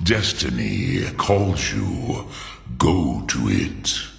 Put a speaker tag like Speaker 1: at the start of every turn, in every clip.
Speaker 1: Destiny calls you. Go to it.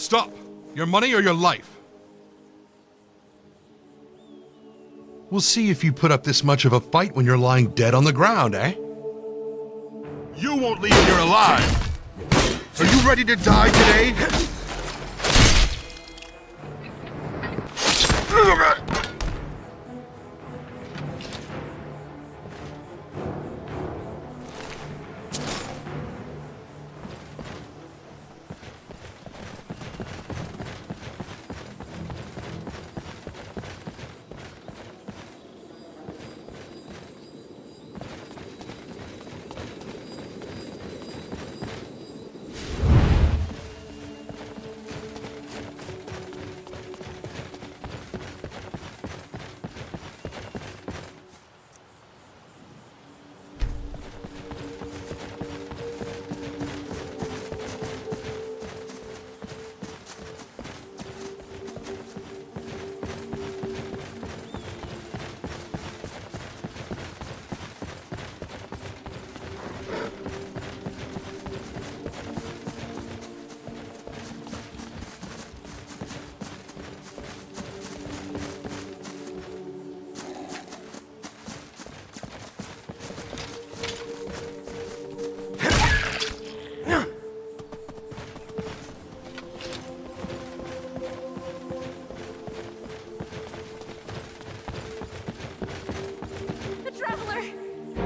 Speaker 2: Stop! Your money or your life? We'll see if you put up this much of a fight when you're lying dead on the ground, eh? You won't leave here alive! Are you ready to die today?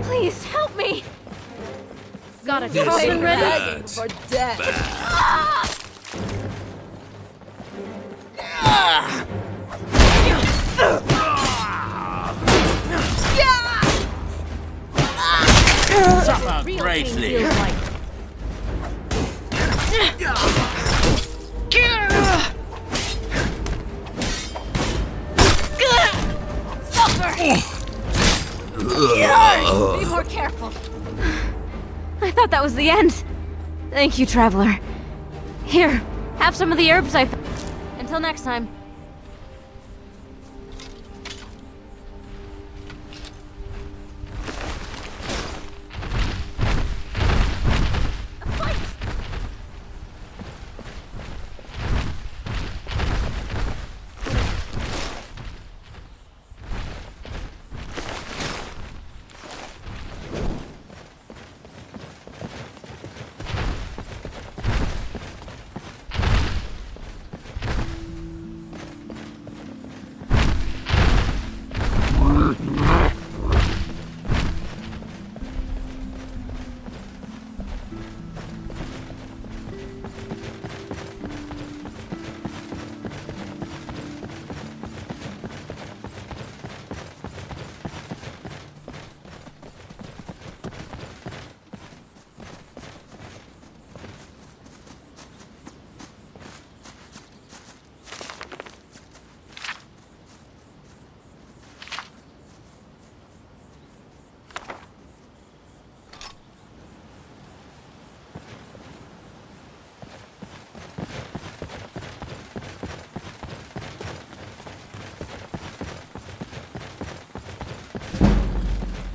Speaker 3: Please help me!
Speaker 4: Got a
Speaker 3: This
Speaker 4: coffin
Speaker 3: is
Speaker 4: ready?
Speaker 3: begging for death.
Speaker 4: Suffer greatly.
Speaker 3: Be more careful.
Speaker 4: I thought that was the end. Thank you, traveler. Here, have some of the herbs I found. Until next time.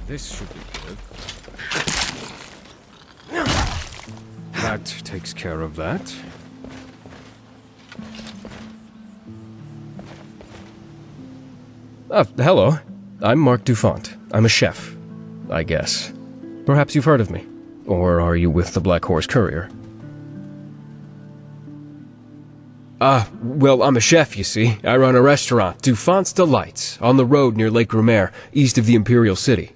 Speaker 5: This should be good. That takes care of that. Hello. I'm Mark Dufont. I'm a chef, I guess. Perhaps you've heard of me. Or are you with the Black Horse Courier? Well, I'm a chef, you see. I run a restaurant, Dufont's Delights, on the road near Lake Rumère, east of the Imperial City.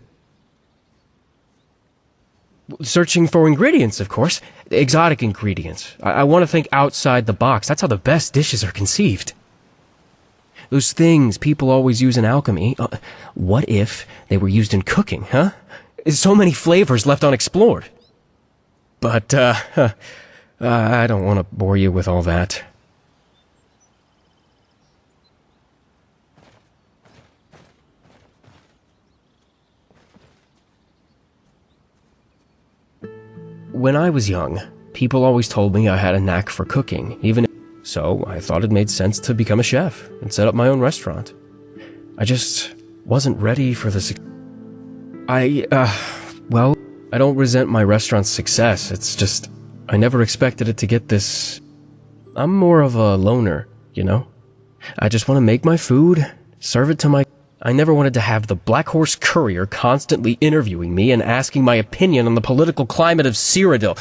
Speaker 5: Searching for ingredients, of course. Exotic ingredients. I want to think outside the box. That's how the best dishes are conceived. Those things people always use in alchemy. What if they were used in cooking, huh? So many flavors left unexplored. But, I don't want to bore you with all that. When I was young, people always told me I had a knack for cooking, so I thought it made sense to become a chef and set up my own restaurant. I just wasn't ready for the well, I don't resent my restaurant's success. It's just, I never expected it to get this I'm more of a loner, you know? I just want to make my food, serve it to my... I never wanted to have the Black Horse Courier constantly interviewing me and asking my opinion on the political climate of Cyrodiil.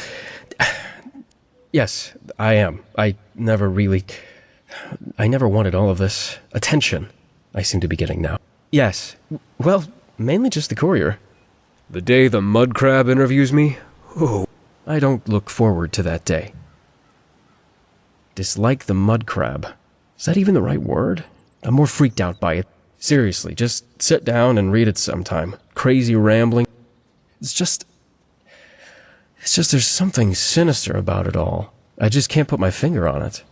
Speaker 5: Yes, I am. I never wanted all of this attention I seem to be getting now. Yes, well, mainly just the courier. The day the mud crab interviews me? Oh, I don't look forward to that day. Dislike the mud crab. Is that even the right word? I'm more freaked out by it. Seriously, just sit down and read it sometime. Crazy rambling. It's just there's something sinister about it all. I just can't put my finger on it.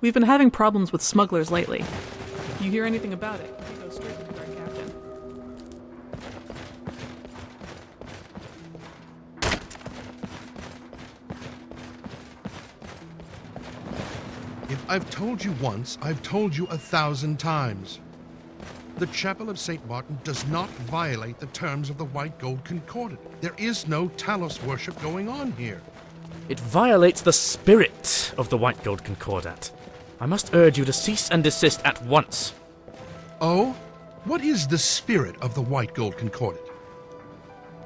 Speaker 6: We've been having problems with smugglers lately. If you hear anything about it, you go straight to the Grand Captain.
Speaker 2: If I've told you once, I've told you 1,000 times. The Chapel of St. Martin does not violate the terms of the White Gold Concordat. There is no Talos worship going on here.
Speaker 7: It violates the spirit of the White Gold Concordat. I must urge you to cease and desist at once.
Speaker 2: Oh? What is the spirit of the White Gold Concordat?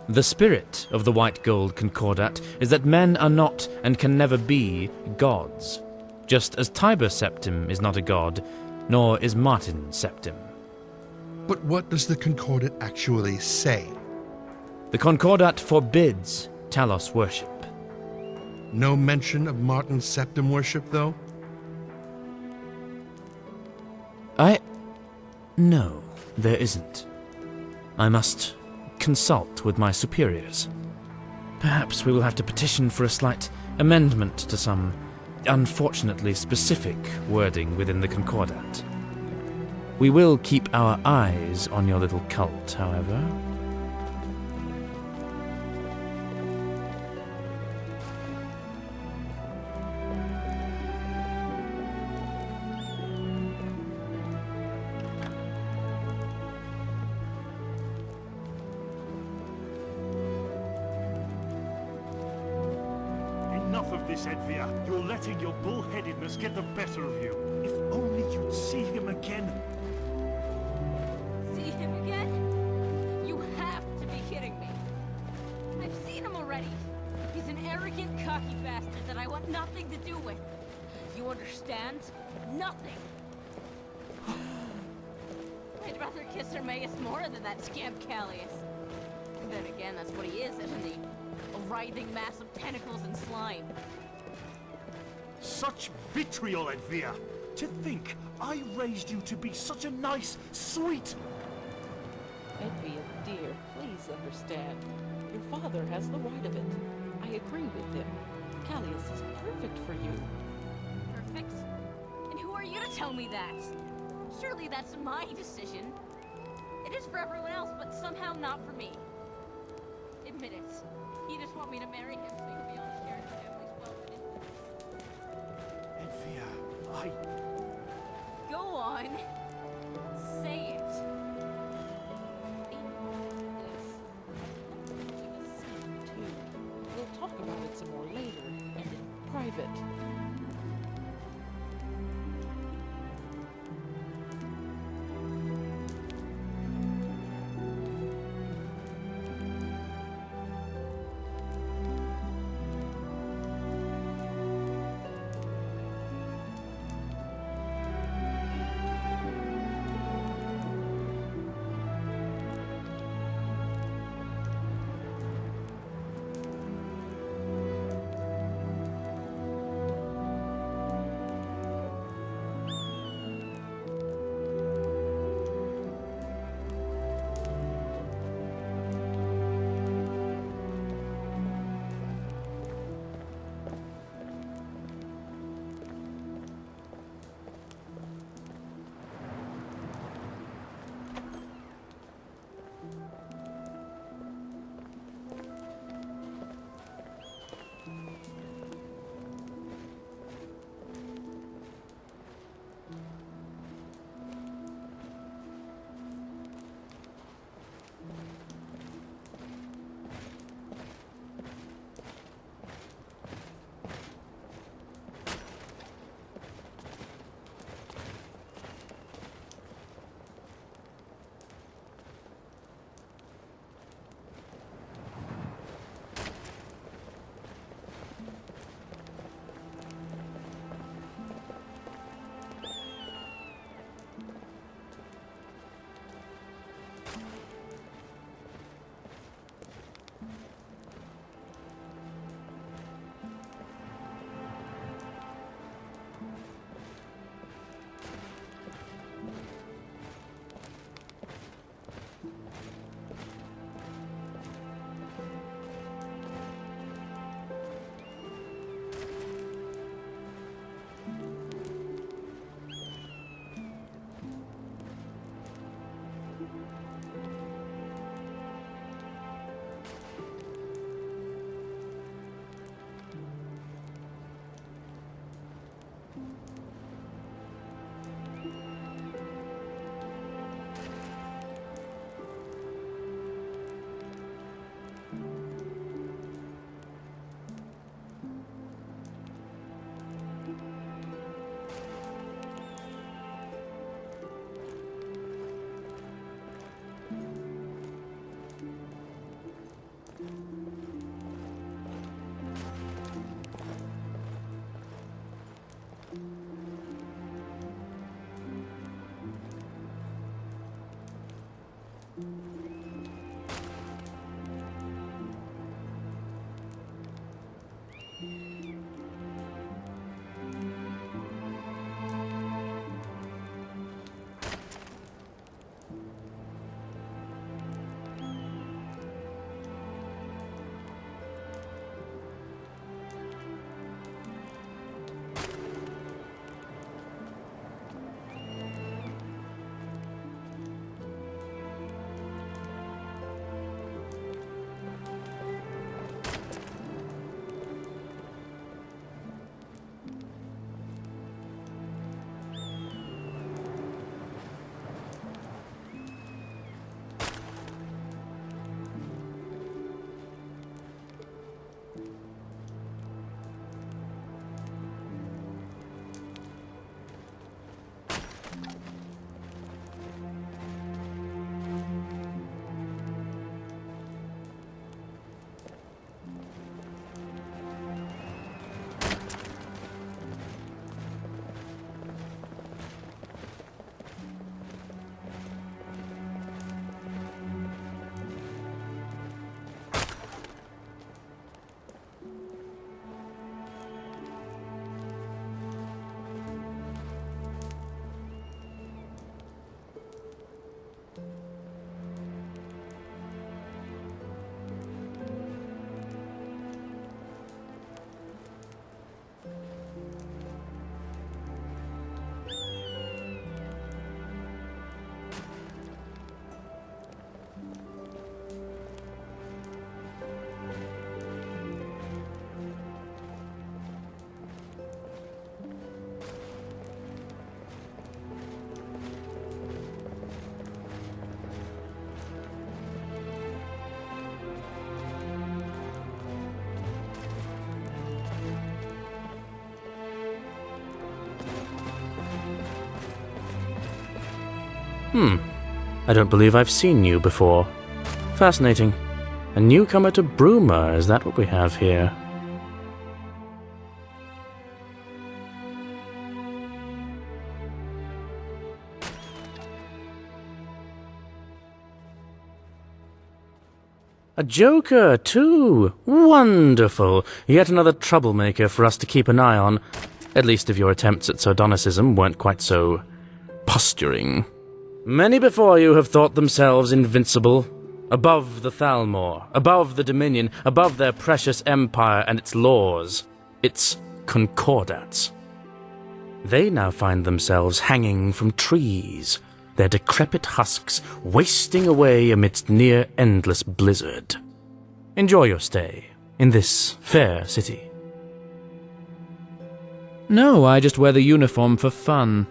Speaker 7: The spirit of the White Gold Concordat is that men are not and can never be gods, just as Tiber Septim is not a god, nor is Martin Septim.
Speaker 2: But what does the Concordat actually say?
Speaker 7: The Concordat forbids Talos worship.
Speaker 2: No mention of Martin Septim worship, though?
Speaker 7: No, there isn't. I must consult with my superiors. Perhaps we will have to petition for a slight amendment to some unfortunately specific wording within the Concordat. We will keep our eyes on your little cult, however.
Speaker 8: Enough of this, Edvia. You're letting your bullheadedness get the better of you. If only you'd see him again.
Speaker 4: See him again? You have to be kidding me. I've seen him already. He's an arrogant, cocky bastard that I want nothing to do with. You understand? Nothing. I'd rather kiss Hermaeus more than that scamp Callius. Then again, that's what he is, isn't he? A writhing mass of tentacles and slime.
Speaker 8: Such vitriol, Edvia! To think I raised you to be such a nice, sweet...
Speaker 9: Edvia, dear, please understand. Your father has the right of it. I agree with him. Callius is perfect for you.
Speaker 4: Perfect? And who are you to tell me that? Surely that's my decision. It is for everyone else, but somehow not for me. Admit it. You just want me to marry him so you can be able to share his family's wealth and influence.
Speaker 8: Edvia,
Speaker 4: Go on. Say it.
Speaker 9: We'll talk about it some more later, and in private.
Speaker 7: I don't believe I've seen you before. Fascinating. A newcomer to Bruma, is that what we have here? A joker, too! Wonderful! Yet another troublemaker for us to keep an eye on. At least if your attempts at sardonicism weren't quite so posturing. Many before you have thought themselves invincible. Above the Thalmor, above the Dominion, above their precious empire and its laws, its concordats. They now find themselves hanging from trees, their decrepit husks wasting away amidst near-endless blizzard. Enjoy your stay in this fair city. No, I just wear the uniform for fun.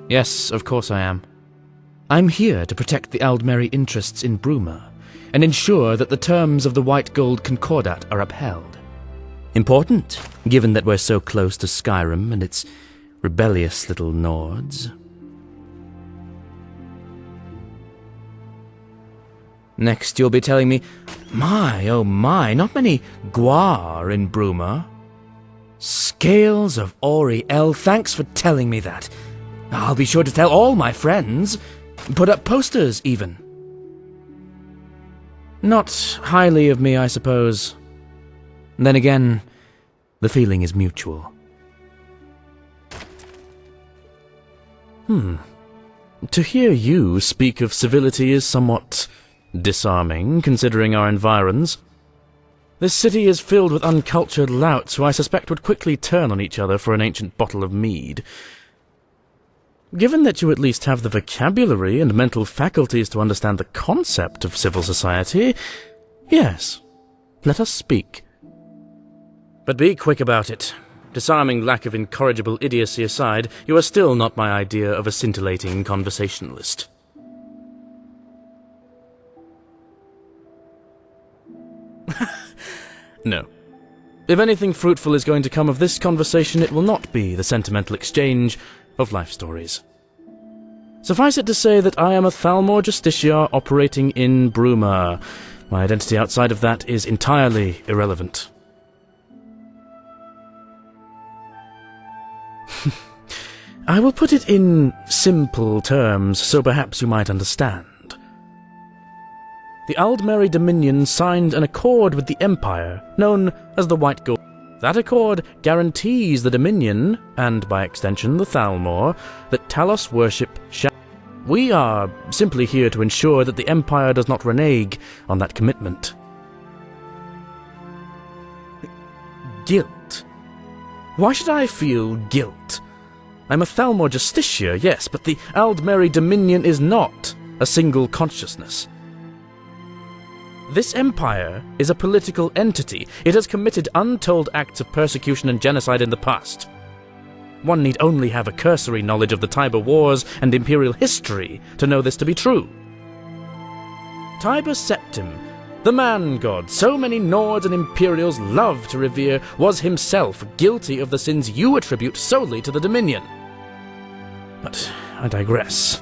Speaker 7: Yes, of course I am. I'm here to protect the Aldmeri interests in Bruma, and ensure that the terms of the White Gold Concordat are upheld. Important, given that we're so close to Skyrim and its rebellious little Nords. Next you'll be telling me, my, oh my, not many Gwar in Bruma. Scales of Oriel, thanks for telling me that. I'll be sure to tell all my friends. Put up posters, even. Not highly of me, I suppose. Then again, the feeling is mutual. To hear you speak of civility is somewhat disarming, considering our environs. This city is filled with uncultured louts who I suspect would quickly turn on each other for an ancient bottle of mead. Given that you at least have the vocabulary and mental faculties to understand the concept of civil society, yes, let us speak. But be quick about it. Disarming lack of incorrigible idiocy aside, you are still not my idea of a scintillating conversationalist. No. If anything fruitful is going to come of this conversation, it will not be the sentimental exchange of life stories. Suffice it to say that I am a Thalmor Justiciar operating in Bruma. My identity outside of that is entirely irrelevant. I will put it in simple terms, so perhaps you might understand. The Aldmeri Dominion signed an accord with the Empire, known as the White Gold. That accord guarantees the Dominion, and by extension the Thalmor, that Talos worship shall... We are simply here to ensure that the Empire does not renege on that commitment. Guilt. Why should I feel guilt? I'm a Thalmor Justiciar, yes, but the Aldmeri Dominion is not a single consciousness. This empire is a political entity. It has committed untold acts of persecution and genocide in the past. One need only have a cursory knowledge of the Tiber Wars and imperial history to know this to be true. Tiber Septim, the man-god so many Nords and Imperials love to revere, was himself guilty of the sins you attribute solely to the Dominion. But I digress.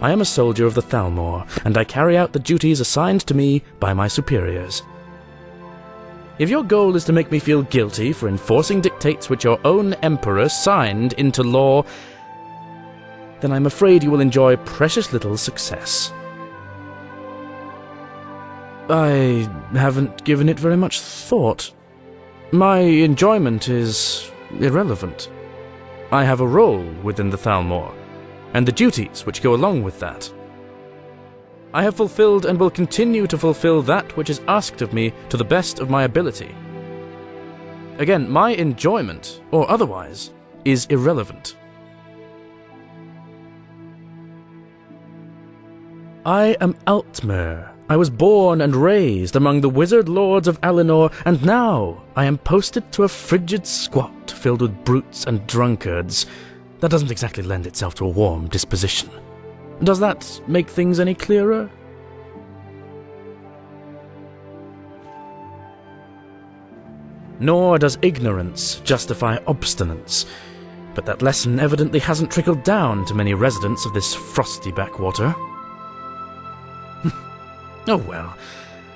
Speaker 7: I am a soldier of the Thalmor, and I carry out the duties assigned to me by my superiors. If your goal is to make me feel guilty for enforcing dictates which your own emperor signed into law, then I'm afraid you will enjoy precious little success. I haven't given it very much thought. My enjoyment is irrelevant. I have a role within the Thalmor, and the duties which go along with that. I have fulfilled and will continue to fulfill that which is asked of me to the best of my ability. Again, my enjoyment, or otherwise, is irrelevant. I am Altmer. I was born and raised among the wizard lords of Alinor, and now I am posted to a frigid squat filled with brutes and drunkards. That doesn't exactly lend itself to a warm disposition. Does that make things any clearer? Nor does ignorance justify obstinance. But that lesson evidently hasn't trickled down to many residents of this frosty backwater. Oh well,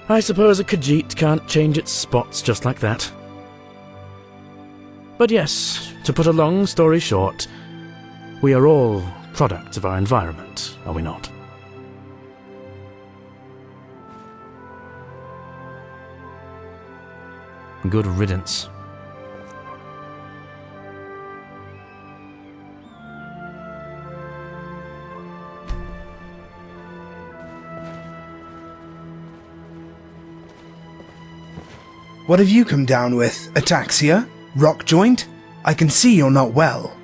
Speaker 7: I suppose a Khajiit can't change its spots just like that. But yes, to put a long story short, we are all products of our environment, are we not? Good riddance.
Speaker 10: What have you come down with? Ataxia? Rock joint? I can see you're not well.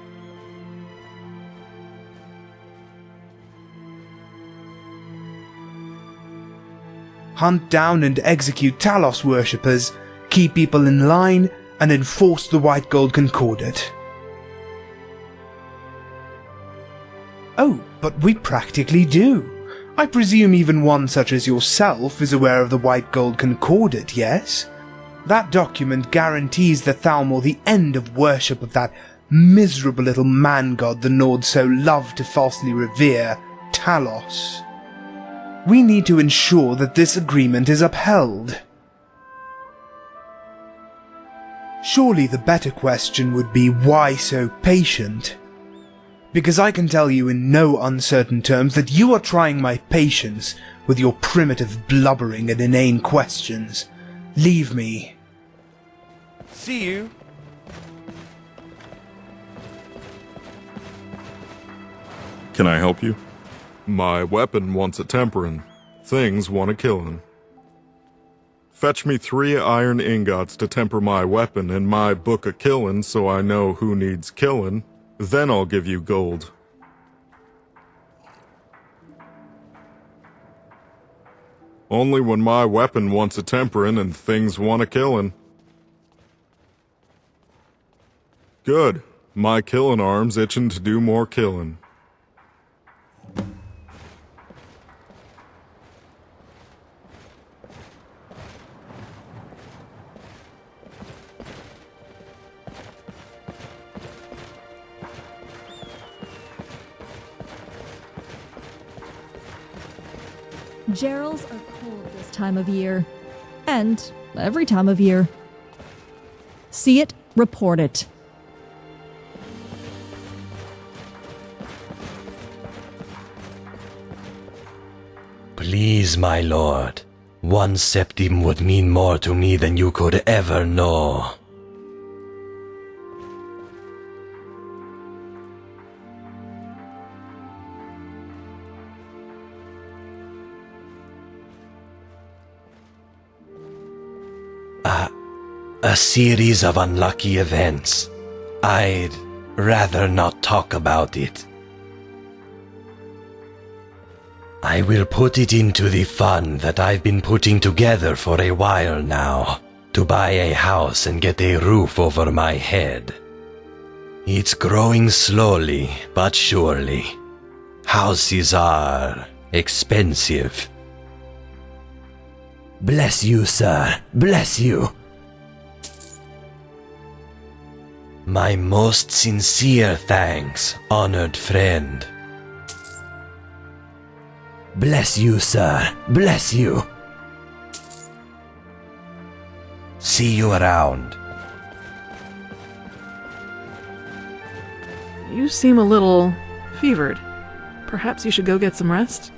Speaker 10: Hunt down and execute Talos worshippers, keep people in line, and enforce the White Gold Concordat. Oh, but we practically do. I presume even one such as yourself is aware of the White Gold Concordat, yes? That document guarantees the Thalmor the end of worship of that miserable little man-god the Nords so love to falsely revere, Talos. We need to ensure that this agreement is upheld. Surely the better question would be, why so patient? Because I can tell you in no uncertain terms that you are trying my patience with your primitive blubbering and inane questions. Leave me. See you.
Speaker 11: Can I help you? My weapon wants a temperin'. Things want a killin'. Fetch me 3 iron ingots to temper my weapon and my book a killin' so I know who needs killin'. Then I'll give you gold. Only when my weapon wants a temperin' and things want a killin'. Good. My killin' arm's itchin' to do more killin'.
Speaker 12: Gerals are cold this time of year. And every time of year. See it, report it.
Speaker 13: Please, my lord. 1 septim would mean more to me than you could ever know. A series of unlucky events. I'd rather not talk about it. I will put it into the fund that I've been putting together for a while now, to buy a house and get a roof over my head. It's growing slowly, but surely. Houses are expensive. Bless you, sir. Bless you. My most sincere thanks, honored friend. Bless you, sir. Bless you. See you around.
Speaker 6: You seem a little fevered. Perhaps you should go get some rest?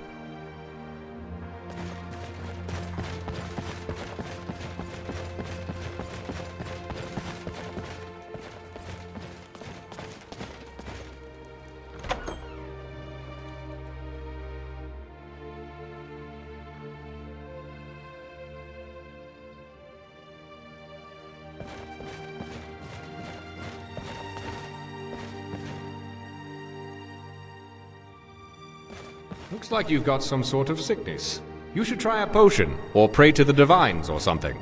Speaker 14: Looks like you've got some sort of sickness. You should try a potion, or pray to the divines or something.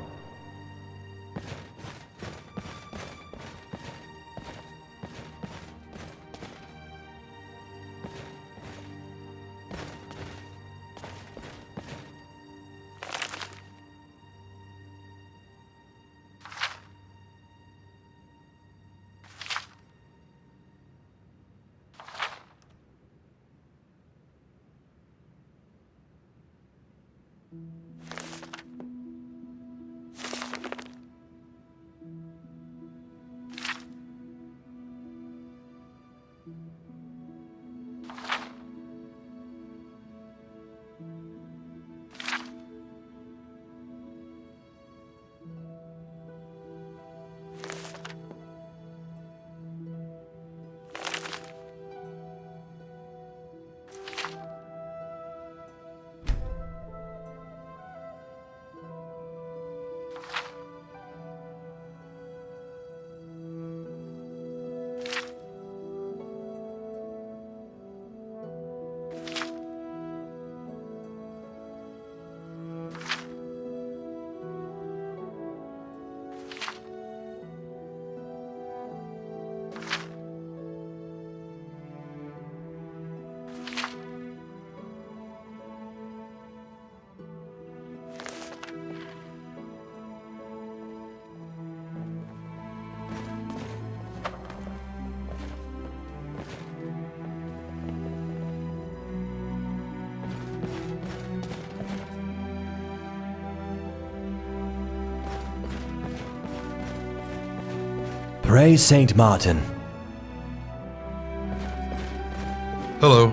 Speaker 13: Praise Saint Martin.
Speaker 15: Hello.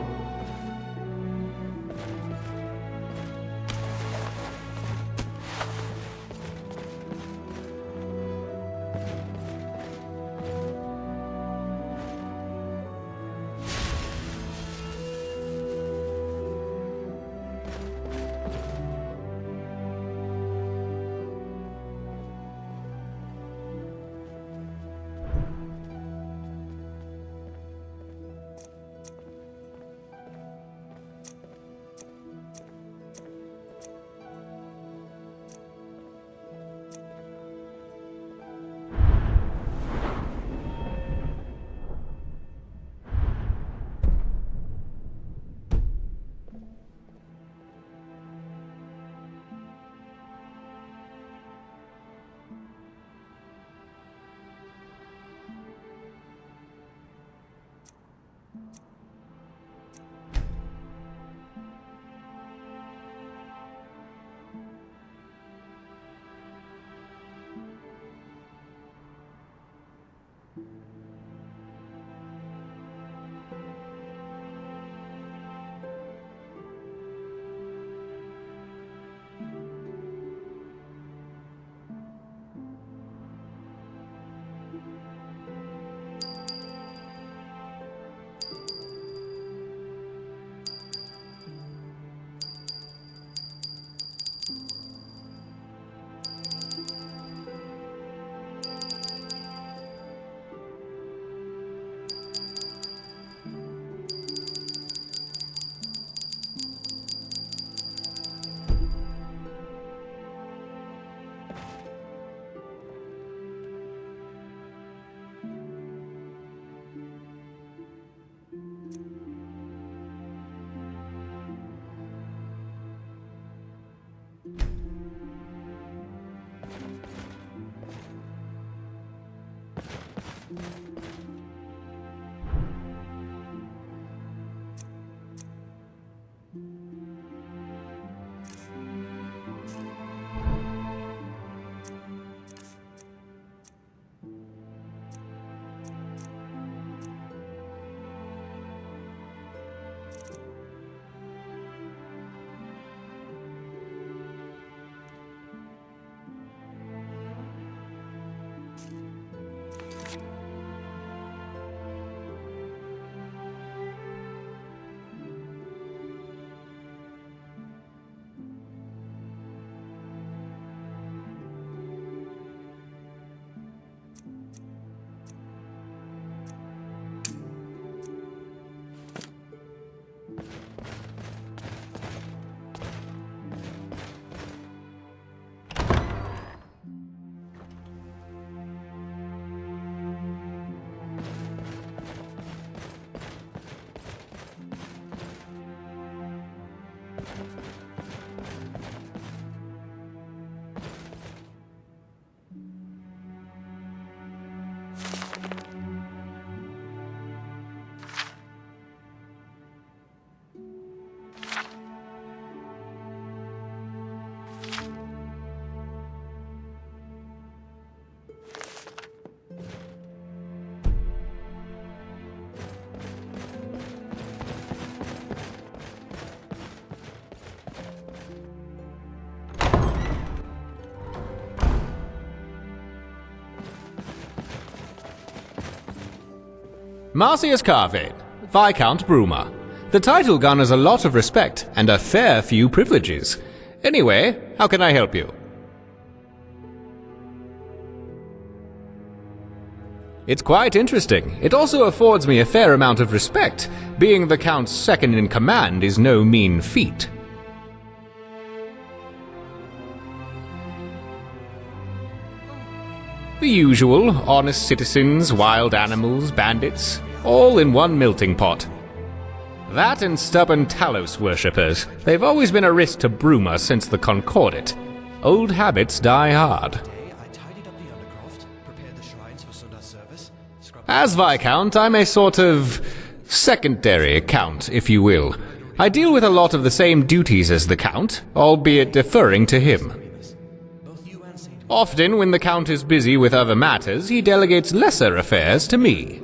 Speaker 14: Marcius Carvane, Viscount Bruma. The title garners a lot of respect and a fair few privileges. Anyway, how can I help you? It's quite interesting. It also affords me a fair amount of respect. Being the Count's second in command is no mean feat. The usual, honest citizens, wild animals, bandits, all in one melting pot. That and stubborn Talos worshippers. They've always been a risk to Bruma since the Concordat. Old habits die hard. As Viscount, I'm a sort of secondary Count, if you will. I deal with a lot of the same duties as the Count, albeit deferring to him. Often, when the Count is busy with other matters, he delegates lesser affairs to me.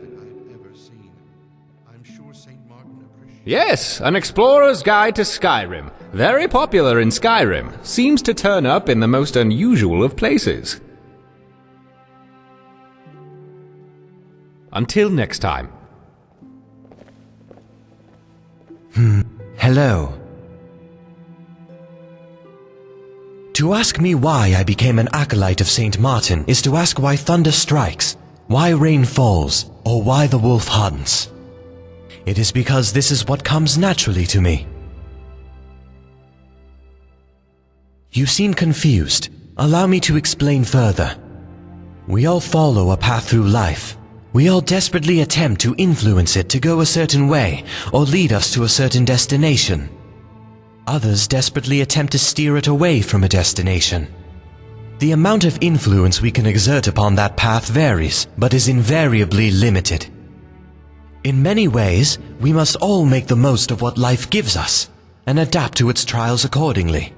Speaker 14: Yes, an explorer's guide to Skyrim. Very popular in Skyrim. Seems to turn up in the most unusual of places. Until next time.
Speaker 13: Hello. To ask me why I became an acolyte of Saint Martin is to ask why thunder strikes, why rain falls, or why the wolf hunts. It is because this is what comes naturally to me. You seem confused. Allow me to explain further. We all follow a path through life. We all desperately attempt to influence it to go a certain way or lead us to a certain destination. Others desperately attempt to steer it away from a destination. The amount of influence we can exert upon that path varies, but is invariably limited. In many ways, we must all make the most of what life gives us and adapt to its trials accordingly.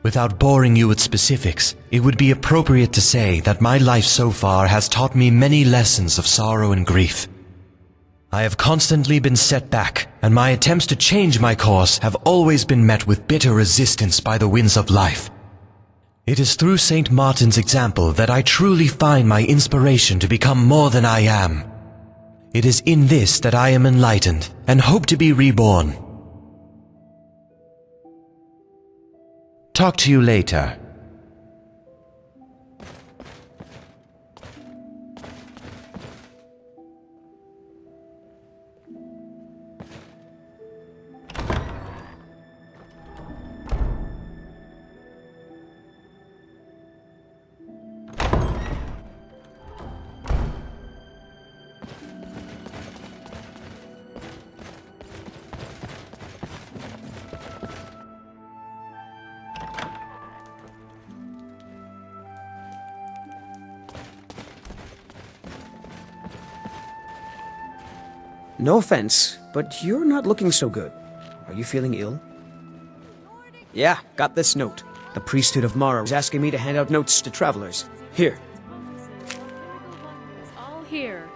Speaker 13: Without boring you with specifics, it would be appropriate to say that my life so far has taught me many lessons of sorrow and grief. I have constantly been set back, and my attempts to change my course have always been met with bitter resistance by the winds of life. It is through St. Martin's example that I truly find my inspiration to become more than I am. It is in this that I am enlightened and hope to be reborn. Talk to you later.
Speaker 16: No offense, but you're not looking so good. Are you feeling ill? Yeah, got this note. The priesthood of Mara was asking me to hand out notes to travelers. Here.
Speaker 6: All here.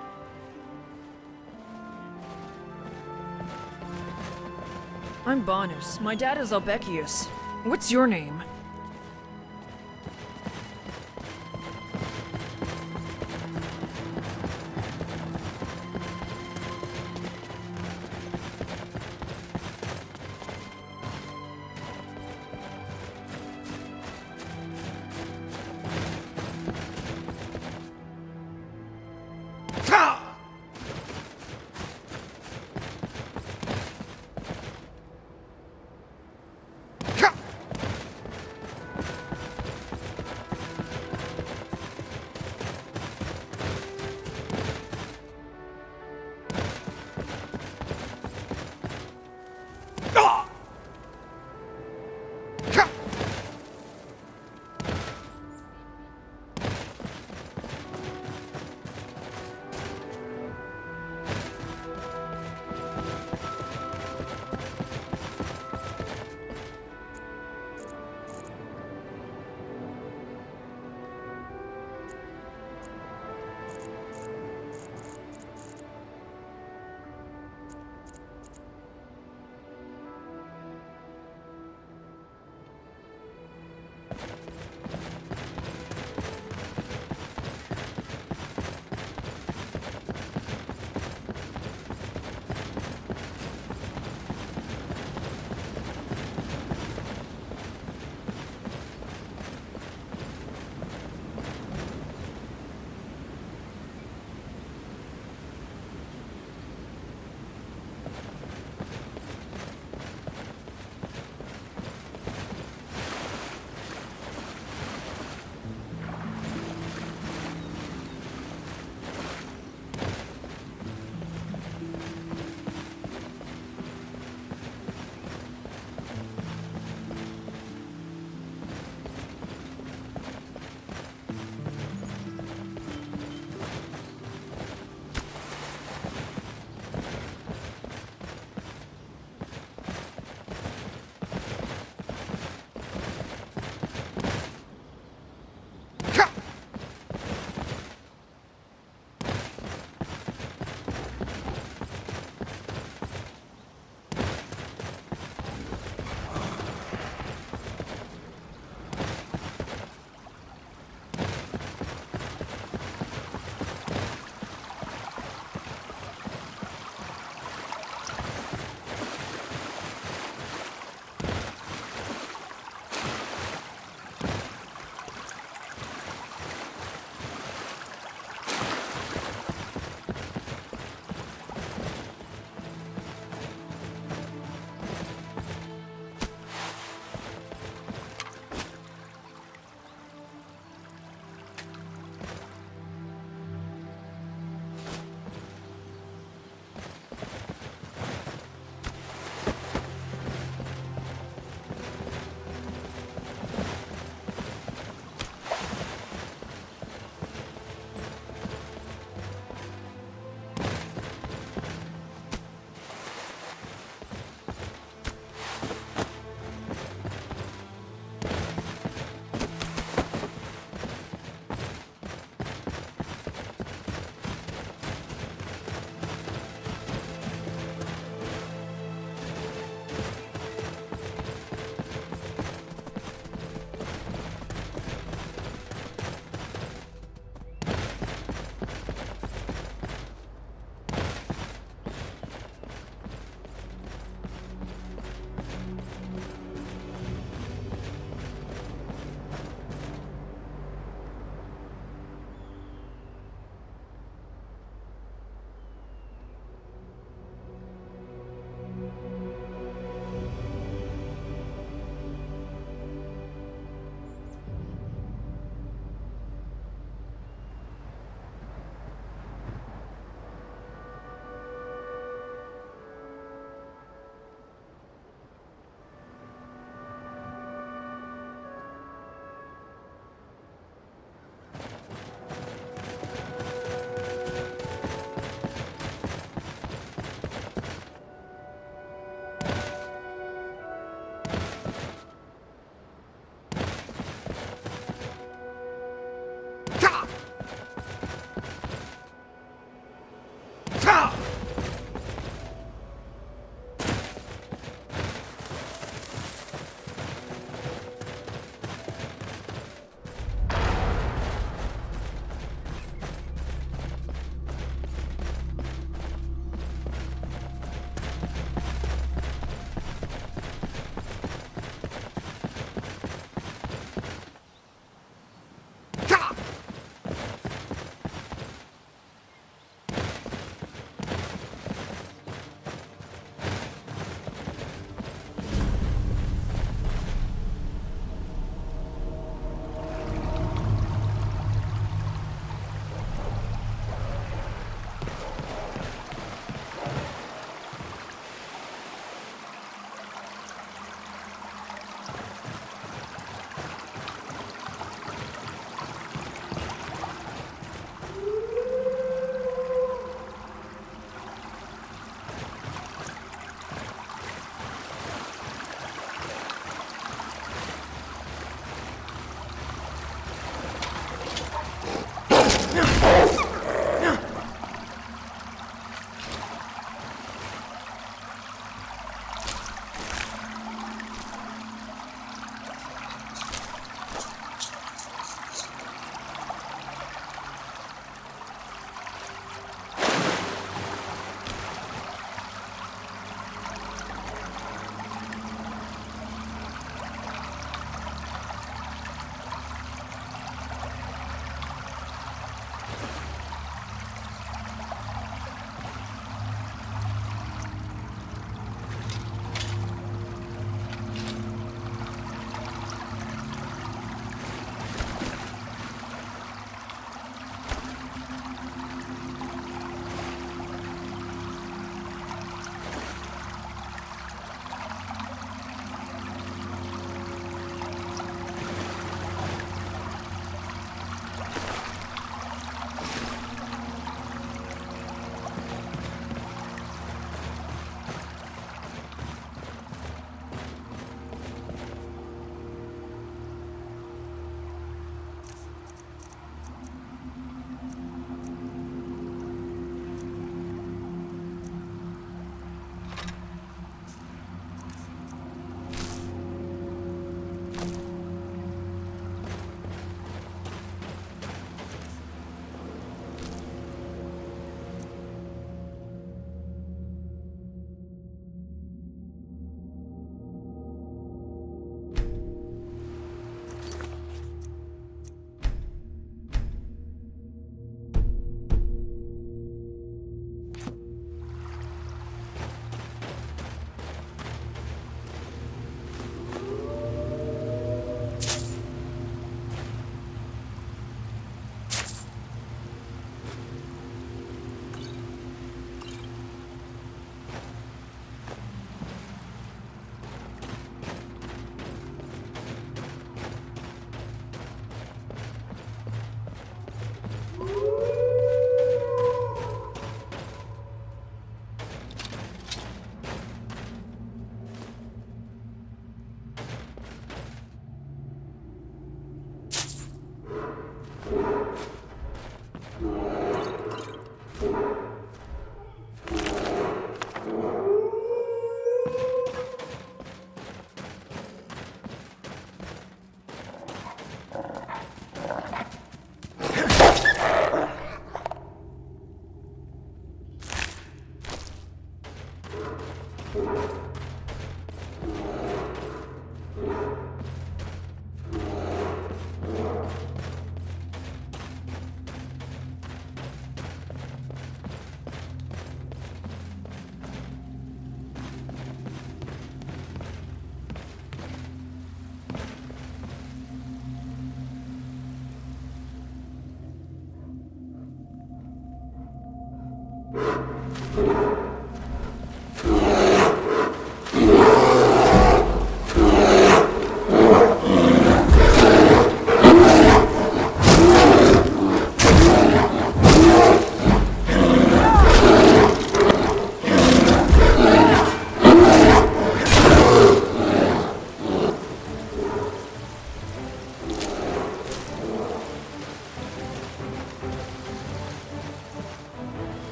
Speaker 6: I'm Bonus. My dad is Albecius. What's your name?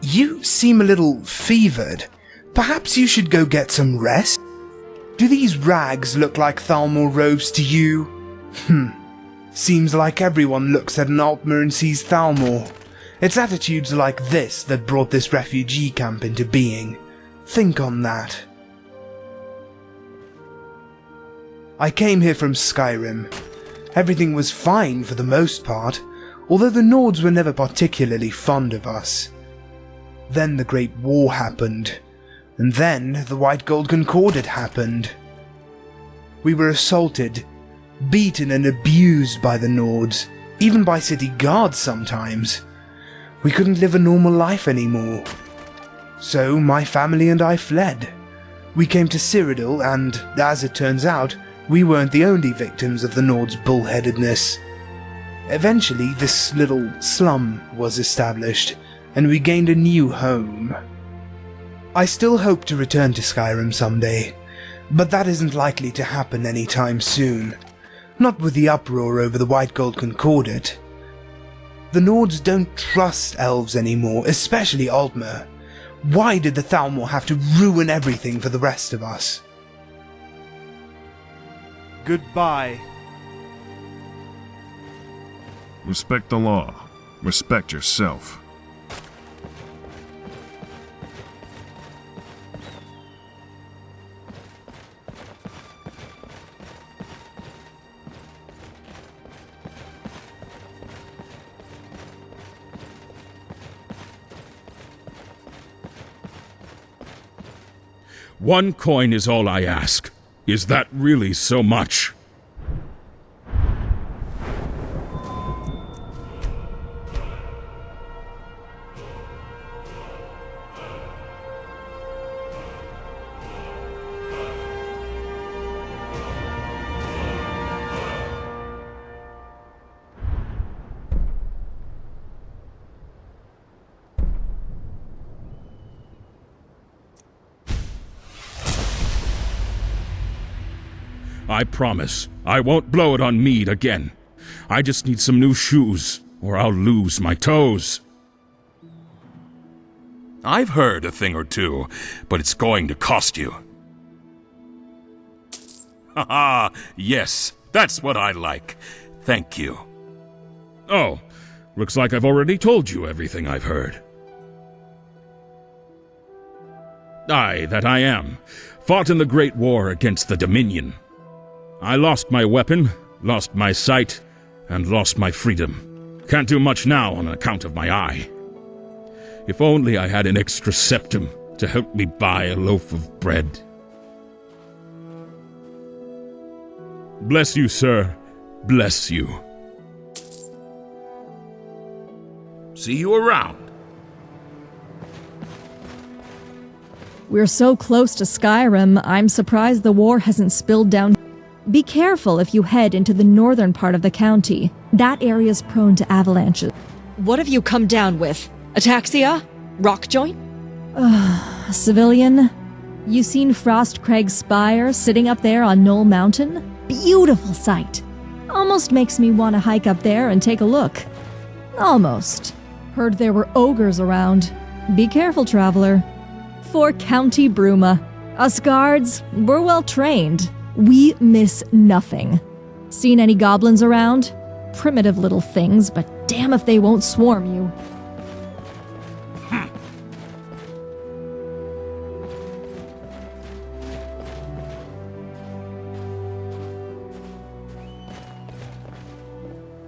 Speaker 10: You seem a little fevered. Perhaps you should go get some rest? Do these rags look like Thalmor robes to you? Seems like everyone looks at an Altmer and sees Thalmor. It's attitudes like this that brought this refugee camp into being. Think on that. I came here from Skyrim. Everything was fine for the most part, although the Nords were never particularly fond of us. Then the Great War happened, and then the White Gold Concordat happened. We were assaulted, beaten and abused by the Nords, even by city guards sometimes. We couldn't live a normal life anymore. So my family and I fled. We came to Cyrodiil, and, as it turns out, we weren't the only victims of the Nords' bullheadedness. Eventually, this little slum was established, and we gained a new home. I still hope to return to Skyrim someday, but that isn't likely to happen anytime soon. Not with the uproar over the White Gold Concordat. The Nords don't trust elves anymore, especially Altmer. Why did the Thalmor have to ruin everything for the rest of us?
Speaker 17: Goodbye.
Speaker 18: Respect the law. Respect yourself.
Speaker 1: One coin is all I ask. Is that really so much? I promise, I won't blow it on mead again. I just need some new shoes, or I'll lose my toes.
Speaker 19: I've heard a thing or two, but it's going to cost you. Haha, yes, that's what I like. Thank you.
Speaker 1: Oh, looks like I've already told you everything I've heard. Aye, that I am. Fought in the Great War against the Dominion. I lost my weapon, lost my sight, and lost my freedom. Can't do much now on account of my eye. If only I had an extra septum to help me buy a loaf of bread. Bless you, sir. Bless you. See you around.
Speaker 12: We're so close to Skyrim, I'm surprised the war hasn't spilled down. Be careful if you head into the northern part of the county. That area's prone to avalanches.
Speaker 20: What have you come down with? Ataxia? Rock joint?
Speaker 12: Civilian? You seen Frost Craig's spire sitting up there on Knoll Mountain? Beautiful sight. Almost makes me want to hike up there and take a look. Almost. Heard there were ogres around. Be careful, traveler. For County Bruma. Us guards, we're well trained. We miss nothing. Seen any goblins around? Primitive little things, but damn if they won't swarm you.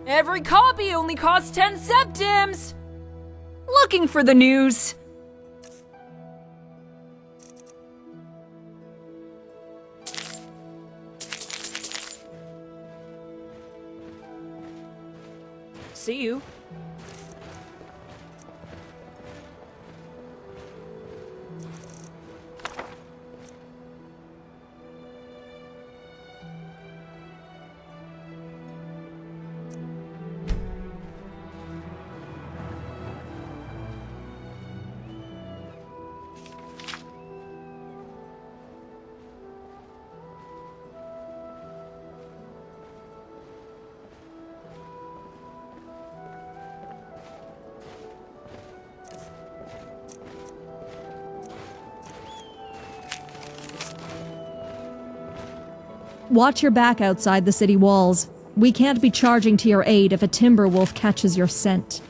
Speaker 21: Every copy only costs 10 septims! Looking for the news. See you.
Speaker 12: Watch your back outside the city walls. We can't be charging to your aid if a timber wolf catches your scent.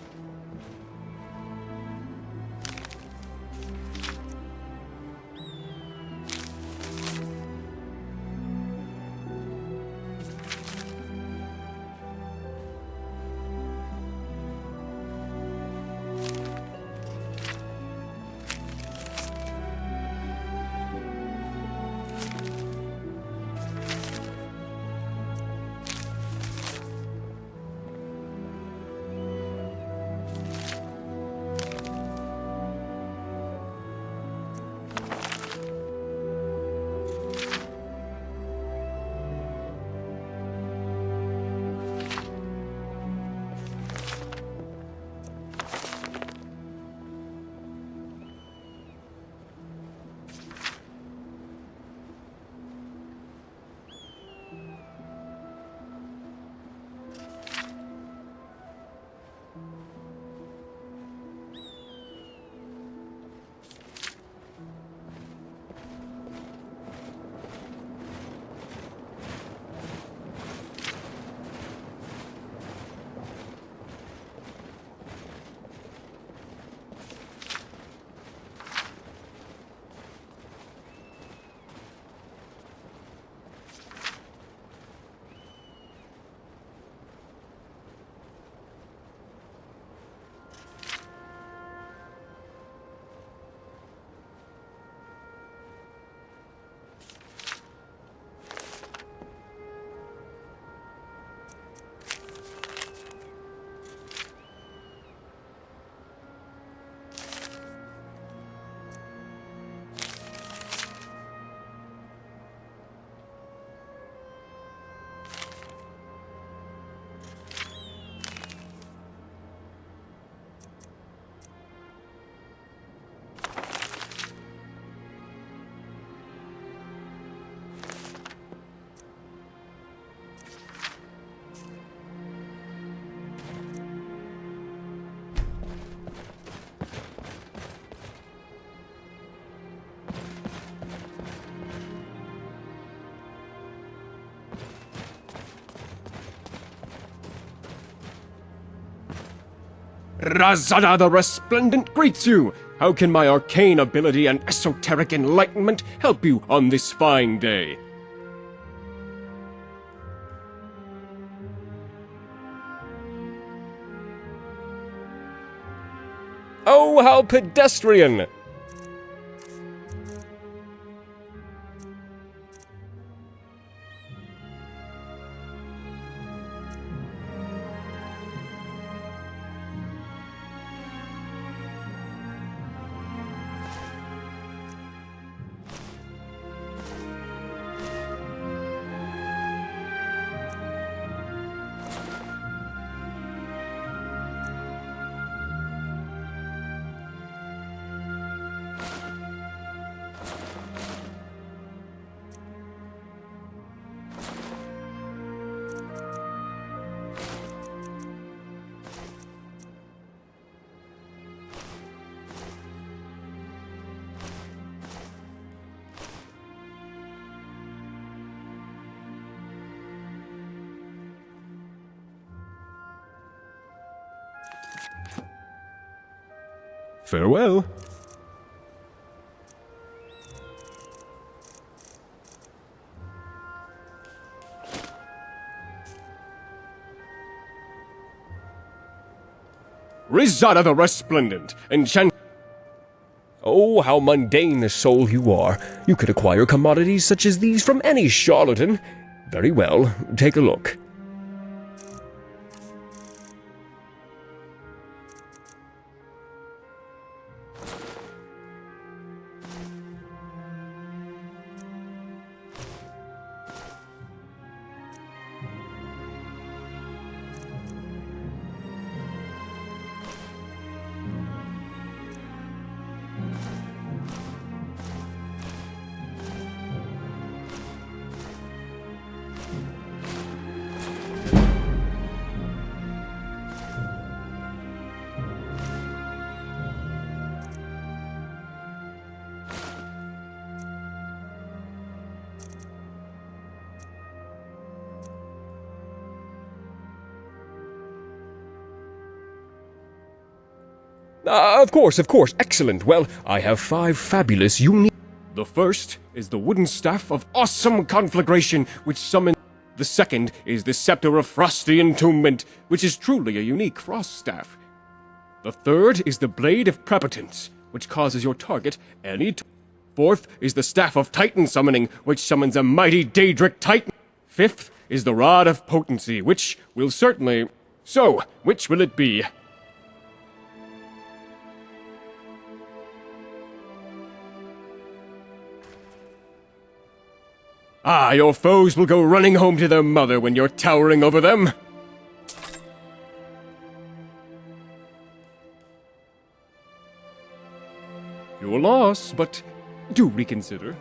Speaker 5: Razada the Resplendent greets you! How can my arcane ability and esoteric enlightenment help you on this fine day? Oh, how pedestrian! Farewell. Rizada the Resplendent, enchant. Oh, how mundane a soul you are. You could acquire commodities such as these from any charlatan. Very well, take a look. Of course. Excellent. Well, I have 5 fabulous unique... The first is the wooden staff of awesome conflagration, which summons... The second is the scepter of frosty entombment, which is truly a unique frost staff. The third is the blade of prepotence, which causes your target any... Fourth is the staff of titan summoning, which summons a mighty Daedric titan. Fifth is the rod of potency, which will certainly... So, which will it be? Your foes will go running home to their mother when you're towering over them. Your loss, but do reconsider.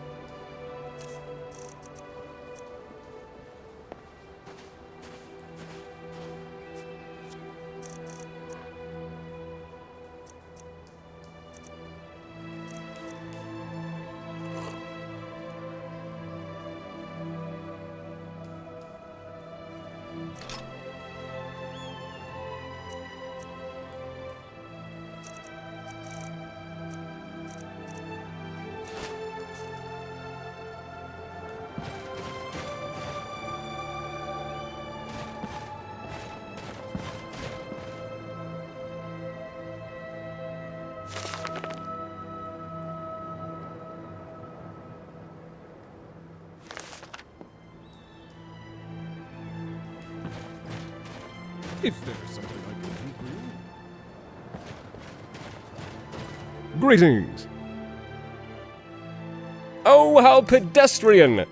Speaker 5: Is there something I can do for you? Greetings! Oh, how pedestrian!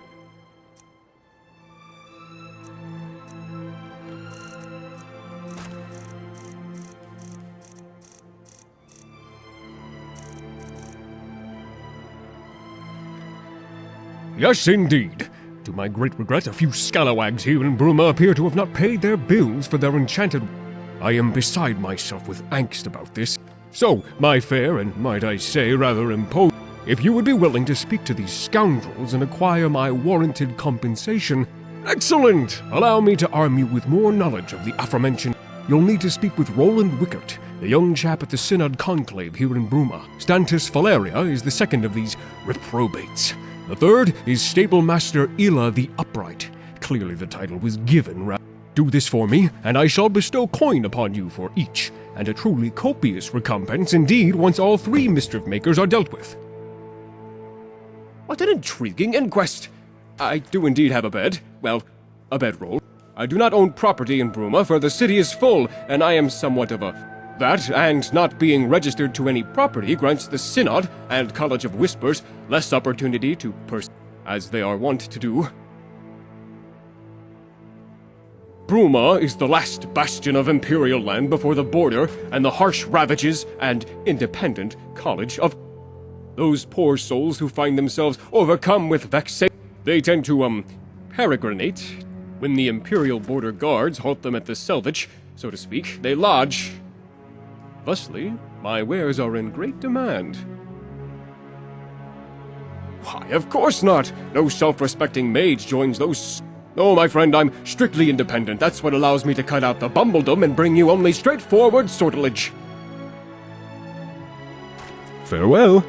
Speaker 5: Yes, indeed. To my great regret, a few scalawags here in Bruma appear to have not paid their bills for their enchanted... I am beside myself with angst about this. So, my fair, and might I say, rather imposing, if you would be willing to speak to these scoundrels and acquire my warranted compensation... Excellent! Allow me to arm you with more knowledge of the aforementioned... You'll need to speak with Roland Wickert, the young chap at the Synod Conclave here in Bruma. Stantis Valeria is the second of these reprobates. The third is Stablemaster Ila the Upright. Clearly the title was given. Do this for me, and I shall bestow coin upon you for each, and a truly copious recompense indeed once all 3 mischief makers are dealt with. What an intriguing inquest! I do indeed have a bed. Well, a bedroll. I do not own property in Bruma, for the city is full, and I am somewhat of a... That, and not being registered to any property, grants the Synod and College of Whispers less opportunity to as they are wont to do. Bruma is the last bastion of Imperial land before the border and the harsh ravages and independent College of... Those poor souls who find themselves overcome with vexation, they tend to, peregrinate. When the Imperial Border Guards halt them at the selvage, so to speak, they lodge... Thusly, my wares are in great demand. Why, of course not! No self-respecting mage joins those... Oh, my friend, I'm strictly independent. That's what allows me to cut out the bumbledom and bring you only straightforward sortilege. Farewell.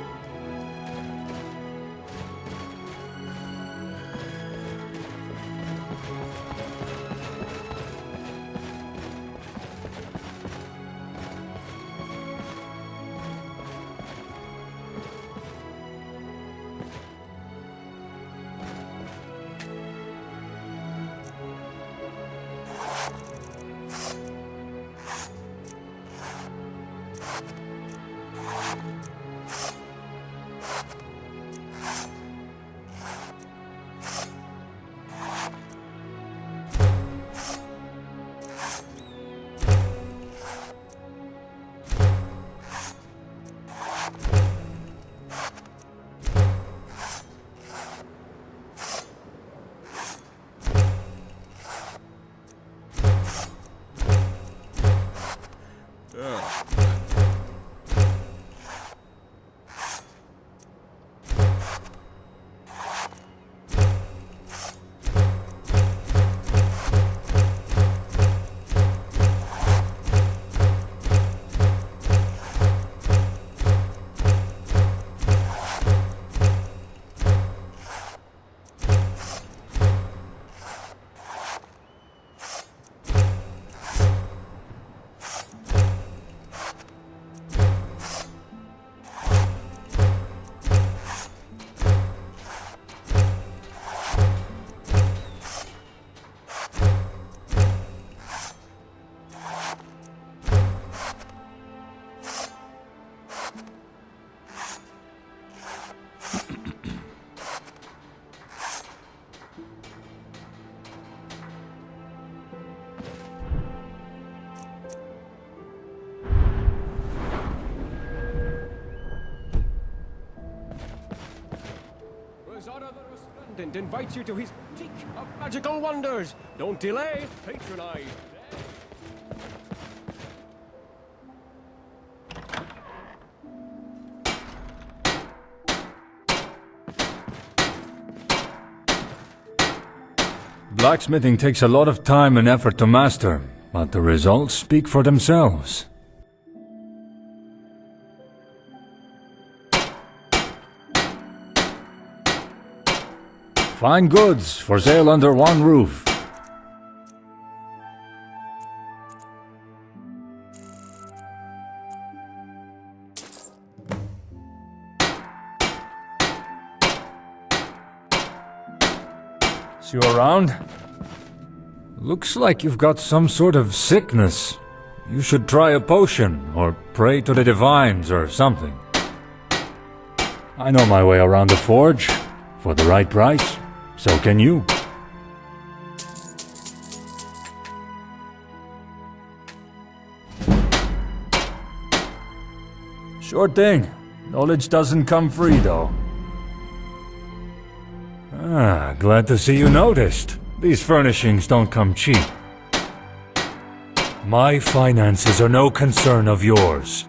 Speaker 17: attendant invites you to his boutique of magical wonders. Don't delay, patronize.
Speaker 22: Blacksmithing takes a lot of time and effort to master, but the results speak for themselves. Fine goods for sale under one roof. See you around? Looks like you've got some sort of sickness. You should try a potion, or pray to the divines, or something. I know my way around the forge. For the right price, so can you. Sure thing. Knowledge doesn't come free, though. Ah, glad to see you noticed. These furnishings don't come cheap. My finances are no concern of yours.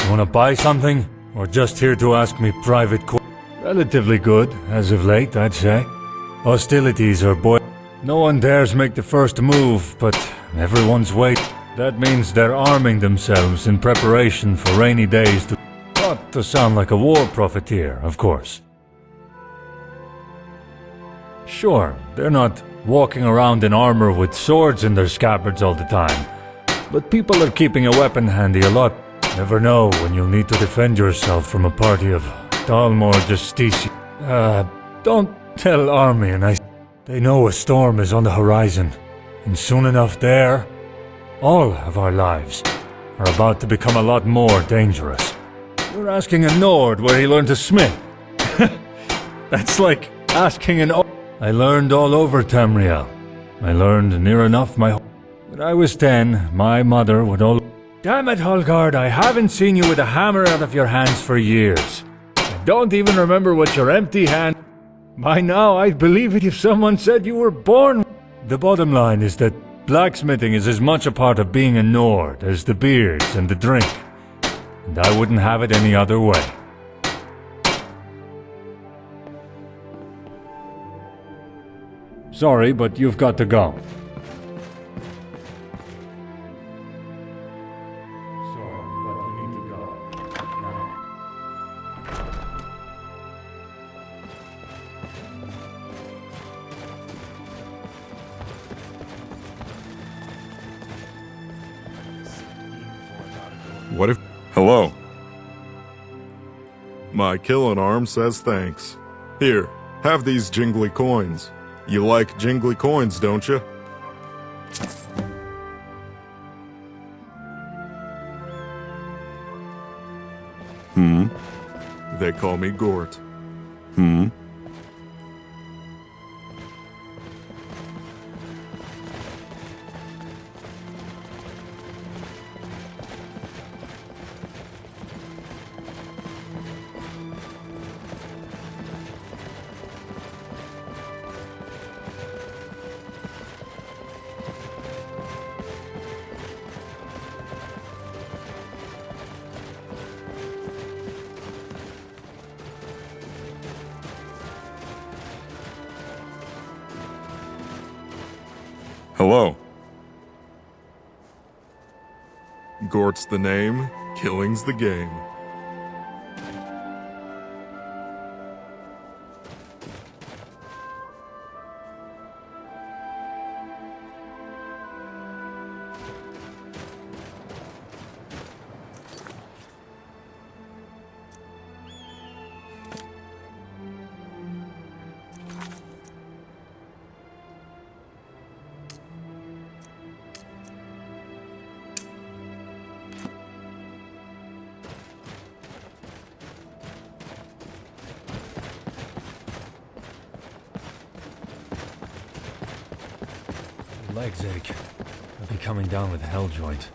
Speaker 22: You wanna buy something, or just here to ask me private questions? Relatively good, as of late, I'd say. Hostilities are no one dares make the first move, but everyone's waiting. That means they're arming themselves in preparation for rainy days to... Not to sound like a war profiteer, of course. Sure, they're not walking around in armor with swords in their scabbards all the time, but people are keeping a weapon handy a lot. Never know when you'll need to defend yourself from a party of Dalmor Justicia. Don't tell Army and they know a storm is on the horizon, and soon enough all of our lives are about to become a lot more dangerous. You're asking a Nord where he learned to smith. That's like asking an I learned all over Tamriel. I learned near enough When I was 10, my mother would Damn it, Holgard, I haven't seen you with a hammer out of your hands for years. I don't even remember what your empty hand... By now, I'd believe it if someone said you were born... The bottom line is that blacksmithing is as much a part of being a Nord as the beards and the drink. And I wouldn't have it any other way. Sorry, but you've got to go.
Speaker 11: What if... Hello. My killing arm says thanks. Here, have these jingly coins. You like jingly coins, don't you? They call me Gort. Hello. Gort's the name, killing's the game.
Speaker 22: Legs ache. I'll be coming down with a hell joint.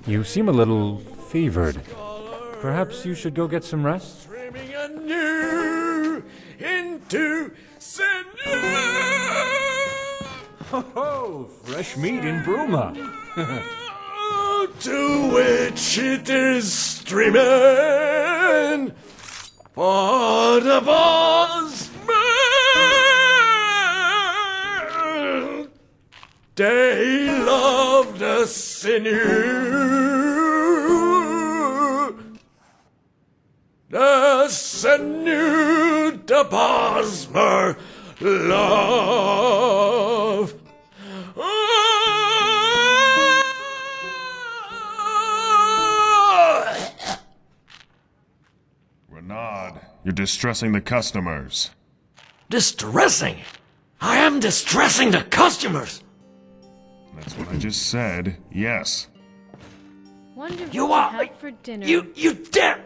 Speaker 22: You seem a little fevered. Perhaps you should go get some rest?
Speaker 17: Streaming anew into sinew.
Speaker 22: Ho ho! Fresh meat in Bruma.
Speaker 17: To which it is streaming for the boss man. They love the sinew. The sinew the Bosmer love.
Speaker 18: Renaud, you're distressing the customers.
Speaker 17: Distressing? I am distressing the customers.
Speaker 18: That's what I just said, yes.
Speaker 2: Wonder what
Speaker 17: You are
Speaker 2: had for dinner.
Speaker 17: You dare!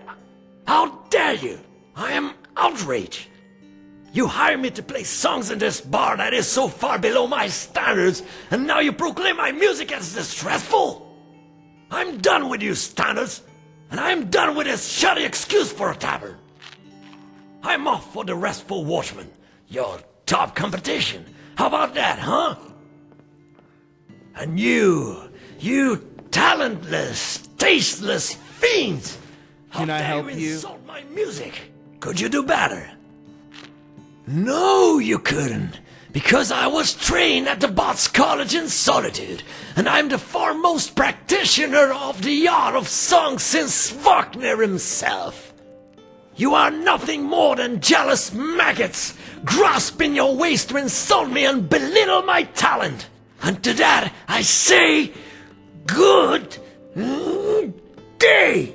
Speaker 17: How dare you! I am outraged. You hired me to play songs in this bar that is so far below my standards, and now you proclaim my music as distressful? I'm done with you standards, and I'm done with this shoddy excuse for a tavern. I'm off for the Restful Watchman, your top competition. How about that, huh? And you talentless, tasteless fiends!
Speaker 3: Can I help you?
Speaker 17: Insult my music. Could you do better? No, you couldn't. Because I was trained at the Bots College in Solitude, and I'm the foremost practitioner of the art of song since Wagner himself. You are nothing more than jealous maggots, grasping your waist to insult me and belittle my talent. And to that I say, good day.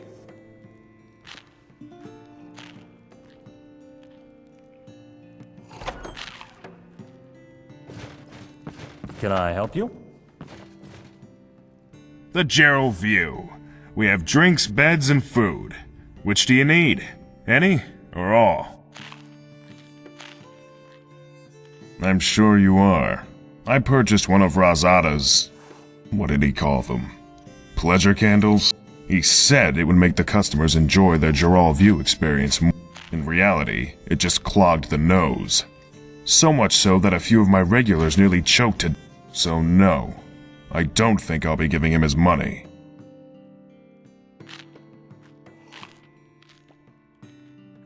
Speaker 22: Can I help you?
Speaker 18: The Gerald View. We have drinks, beds, and food. Which do you need? Any or all? I'm sure you are. I purchased one of Razada's... what did he call them? Pleasure candles? He said it would make the customers enjoy their Gerald View experience more. In reality, it just clogged the nose. So much so that a few of my regulars nearly choked to... So no, I don't think I'll be giving him his money.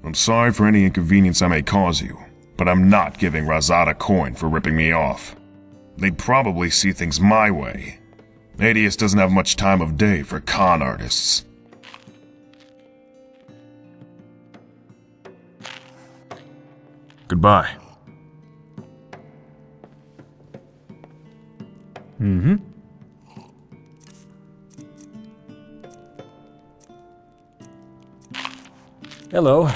Speaker 18: I'm sorry for any inconvenience I may cause you, but I'm not giving Razada coin for ripping me off. They'd probably see things my way. Adius doesn't have much time of day for con artists. Goodbye.
Speaker 22: Mm-hmm. Hello.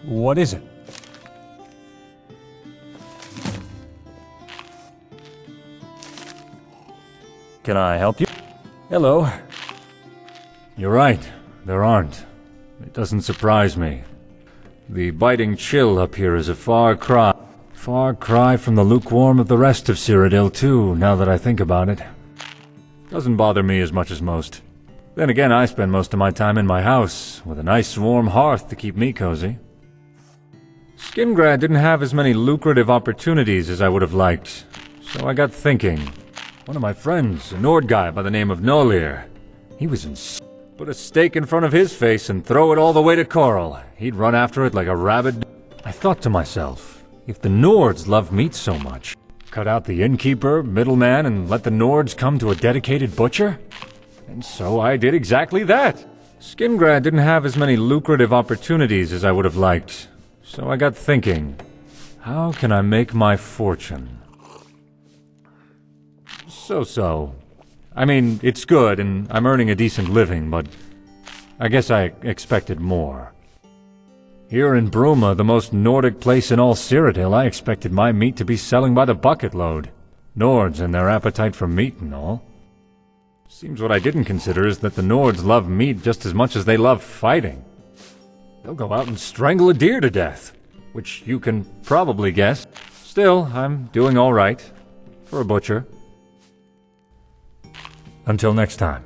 Speaker 22: What is it? Can I help you? Hello. You're right, there aren't. It doesn't surprise me. The biting chill up here is a far cry. Far cry from the lukewarm of the rest of Cyrodiil too, now that I think about it. Doesn't bother me as much as most. Then again, I spend most of my time in my house, with a nice warm hearth to keep me cozy. Skingrad didn't have as many lucrative opportunities as I would have liked, so I got thinking. One of my friends, a Nord guy by the name of Nolir, he was put a stake in front of his face and throw it all the way to Coral. He'd run after it like a rabid... I thought to myself, if the Nords love meat so much, cut out the innkeeper, middleman, and let the Nords come to a dedicated butcher? And so I did exactly that. Skingrad didn't have as many lucrative opportunities as I would have liked, so I got thinking, how can I make my fortune? So. I mean, it's good, and I'm earning a decent living, but I guess I expected more. Here in Bruma, the most Nordic place in all Cyrodiil, I expected my meat to be selling by the bucket load. Nords and their appetite for meat and all. Seems what I didn't consider is that the Nords love meat just as much as they love fighting. They'll go out and strangle a deer to death, which you can probably guess Still, I'm doing all right. For a butcher. Until next time.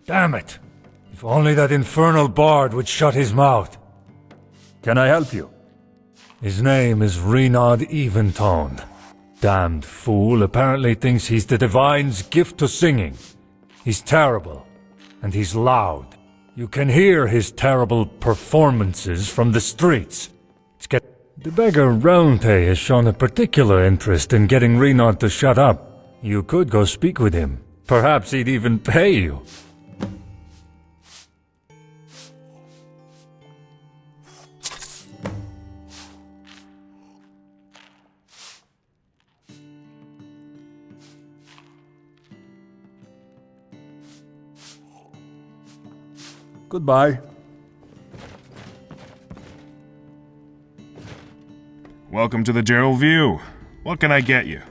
Speaker 22: Damn it! If only that infernal bard would shut his mouth. Can I help you? His name is Renaud Eventone. Damned fool apparently thinks he's the divine's gift to singing. He's terrible, and he's loud. You can hear his terrible performances from the streets. The beggar Roundtay has shown a particular interest in getting Renaud to shut up. You could go speak with him. Perhaps he'd even pay you. Goodbye.
Speaker 18: Welcome to the Gerald View. What can I get you?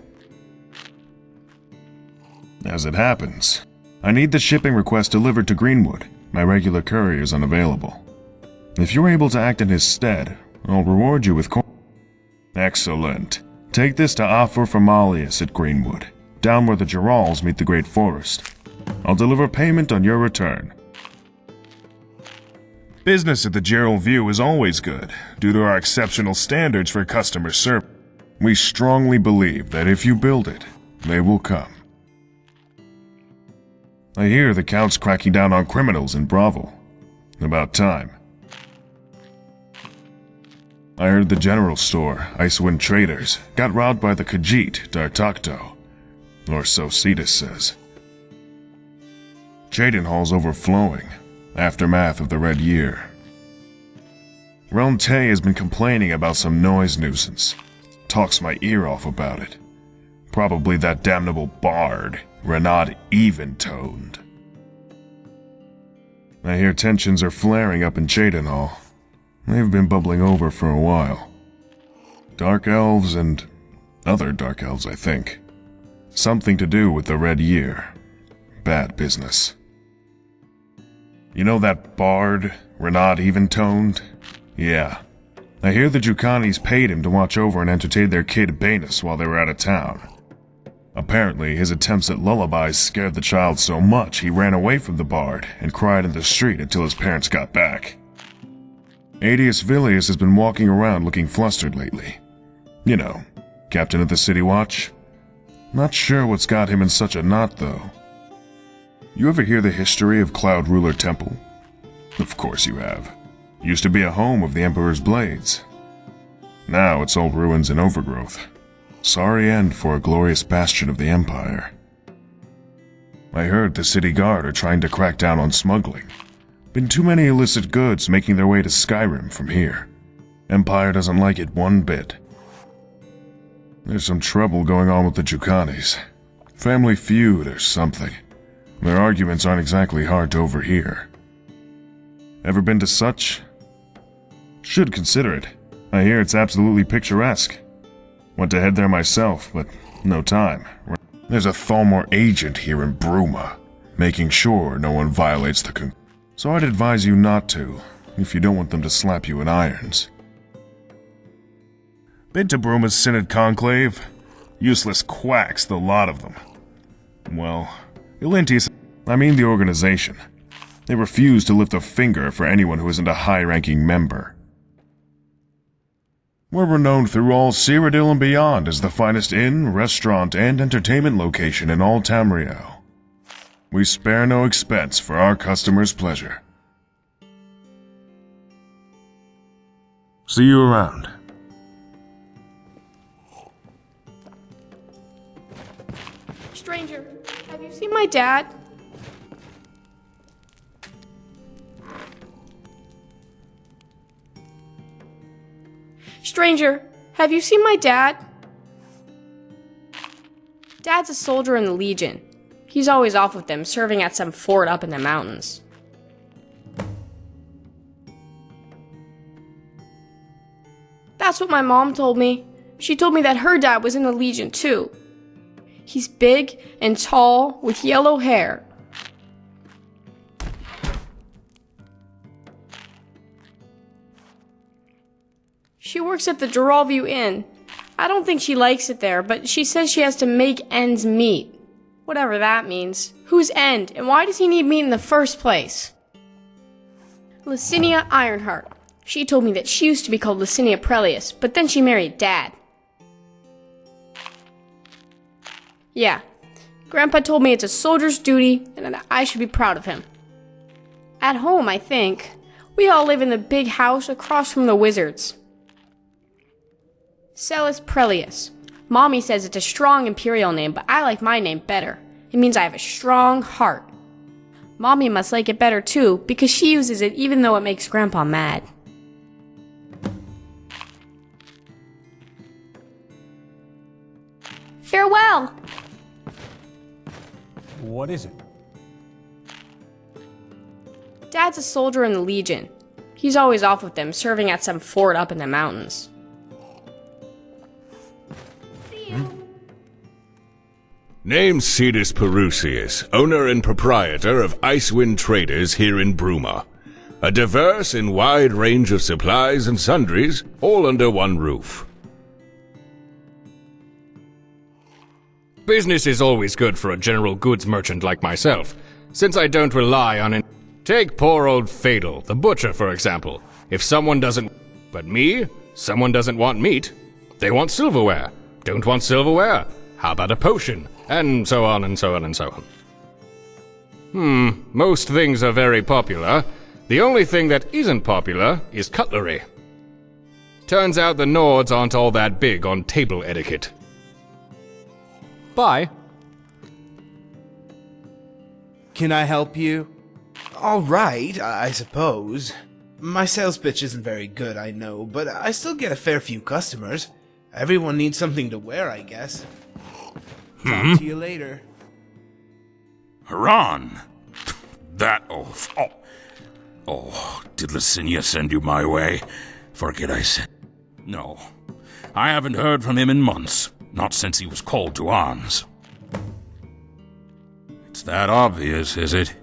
Speaker 18: As it happens, I need the shipping request delivered to Greenwood. My regular courier is unavailable. If you're able to act in his stead, I'll reward you with coin. Excellent. Take this to Afor Famalius at Greenwood, down where the Gerals meet the Great Forest. I'll deliver payment on your return. Business at the Gerald View is always good, due to our exceptional standards for customer service. We strongly believe that if you build it, they will come. I hear the Count's cracking down on criminals in Bravo. About time. I heard the general store, Icewind Traders, got robbed by the Khajiit Dartakto, or so Cetus says. Cheydinhall's overflowing. Aftermath of the Red Year. Roundtay has been complaining about some noise nuisance. Talks my ear off about it. Probably that damnable bard, Renaud Eventoned. I hear tensions are flaring up in Cheydinhall. They've been bubbling over for a while. Dark elves and other dark elves, I think. Something to do with the Red Year. Bad business. You know that bard, Renaud Eventoned? Yeah. I hear the Jukanis paid him to watch over and entertain their kid Banus while they were out of town. Apparently, his attempts at lullabies scared the child so much he ran away from the bard and cried in the street until his parents got back. Adius Villius has been walking around looking flustered lately. You know, captain of the City Watch. Not sure what's got him in such a knot, though. You ever hear the history of Cloud Ruler Temple? Of course you have. Used to be a home of the Emperor's Blades. Now it's old ruins and overgrowth. Sorry end for a glorious bastion of the Empire. I heard the city guard are trying to crack down on smuggling. Been too many illicit goods making their way to Skyrim from here. Empire doesn't like it one bit. There's some trouble going on with the Jukanis. Family feud or something. Their arguments aren't exactly hard to overhear. Ever been to such? Should consider it. I hear it's absolutely picturesque. Went to head there myself, but no time. There's a Thalmor agent here in Bruma, making sure no one violates the so I'd advise you not to, if you don't want them to slap you in irons. Been to Bruma's Synod Conclave? Useless quacks, the lot of them. Well, Ilintius, I mean the organization. They refuse to lift a finger for anyone who isn't a high-ranking member. We're renowned through all Cyrodiil and beyond as the finest inn, restaurant, and entertainment location in all Tamriel. We spare no expense for our customers' pleasure. See you around.
Speaker 3: Stranger, have you seen my dad? Stranger, have you seen my dad? Dad's a soldier in the Legion. He's always off with them, serving at some fort up in the mountains. That's what my mom told me. She told me that her dad was in the Legion too. He's big and tall with yellow hair. She works at the Geralview Inn. I don't think she likes it there, but she says she has to make ends meet. Whatever that means. Whose end, and why does he need meat in the first place? Licinia Ironheart. She told me that she used to be called Licinia Prelius, but then she married Dad. Yeah, Grandpa told me it's a soldier's duty and that I should be proud of him. At home, I think. We all live in the big house across from the wizards. Celis Prelius. Mommy says it's a strong imperial name, but I like my name better. It means I have a strong heart. Mommy must like it better too, because she uses it even though it makes Grandpa mad. Farewell!
Speaker 4: What is it?
Speaker 3: Dad's a soldier in the Legion. He's always off with them, serving at some fort up in the mountains.
Speaker 8: Name's Cedus Perusius, owner and proprietor of Icewind Traders here in Bruma. A diverse and wide range of supplies and sundries, all under one roof.
Speaker 14: Business is always good for a general goods merchant like myself, since I don't rely on it. Take poor old Fadel, the butcher, for example. If someone doesn't... But me? Someone doesn't want meat. They want silverware. Don't want silverware? How about a potion? And so on and so on and so on. Most things are very popular. The only thing that isn't popular is cutlery. Turns out the Nords aren't all that big on table etiquette. Bye.
Speaker 10: Can I help you? All right, I suppose. My sales pitch isn't very good, I know, but I still get a fair few customers. Everyone needs something to wear, I guess. Talk to you later.
Speaker 19: Haran! That oaf. Oh, did Licinia send you my way? Forget I said. No. I haven't heard from him in months. Not since he was called to arms. It's that obvious, is it?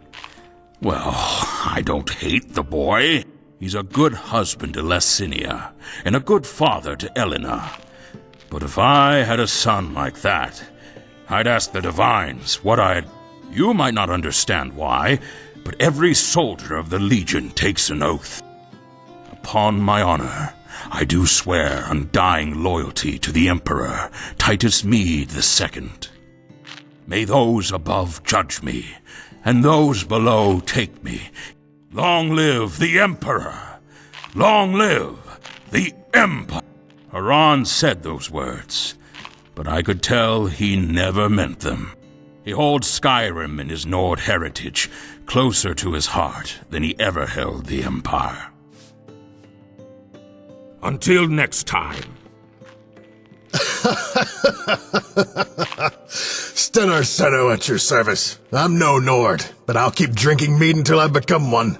Speaker 19: Well, I don't hate the boy. He's a good husband to Licinia, and a good father to Elena. But if I had a son like that, I'd ask the divines what I'd... You might not understand why, but every soldier of the Legion takes an oath. Upon my honor, I do swear undying loyalty to the Emperor, Titus Mede II. May those above judge me, and those below take me. Long live the Emperor! Long live the Empire! Haran said those words, but I could tell he never meant them. He holds Skyrim and his Nord heritage closer to his heart than he ever held the Empire. Until next time.
Speaker 23: Stennar Seno at your service. I'm no Nord, but I'll keep drinking mead until I become one.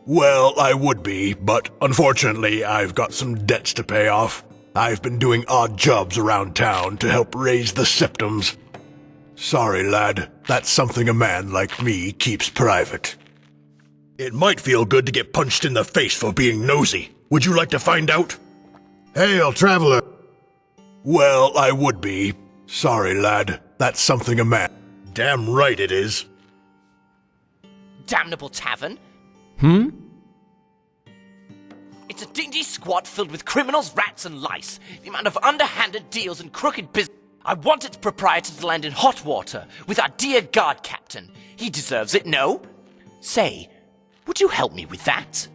Speaker 23: Well, I would be, but unfortunately I've got some debts to pay off. I've been doing odd jobs around town to help raise the septums. Sorry, lad. That's something a man like me keeps private. It might feel good to get punched in the face for being nosy. Would you like to find out? Hail, traveler! Well, I would be. Sorry, lad. That's something a man... Damn right it is.
Speaker 24: Damnable tavern? It's a dingy squat filled with criminals, rats, and lice. The amount of underhanded deals and crooked business... I want its proprietor to land in hot water with our dear guard captain. He deserves it, no? Say, would you help me with that?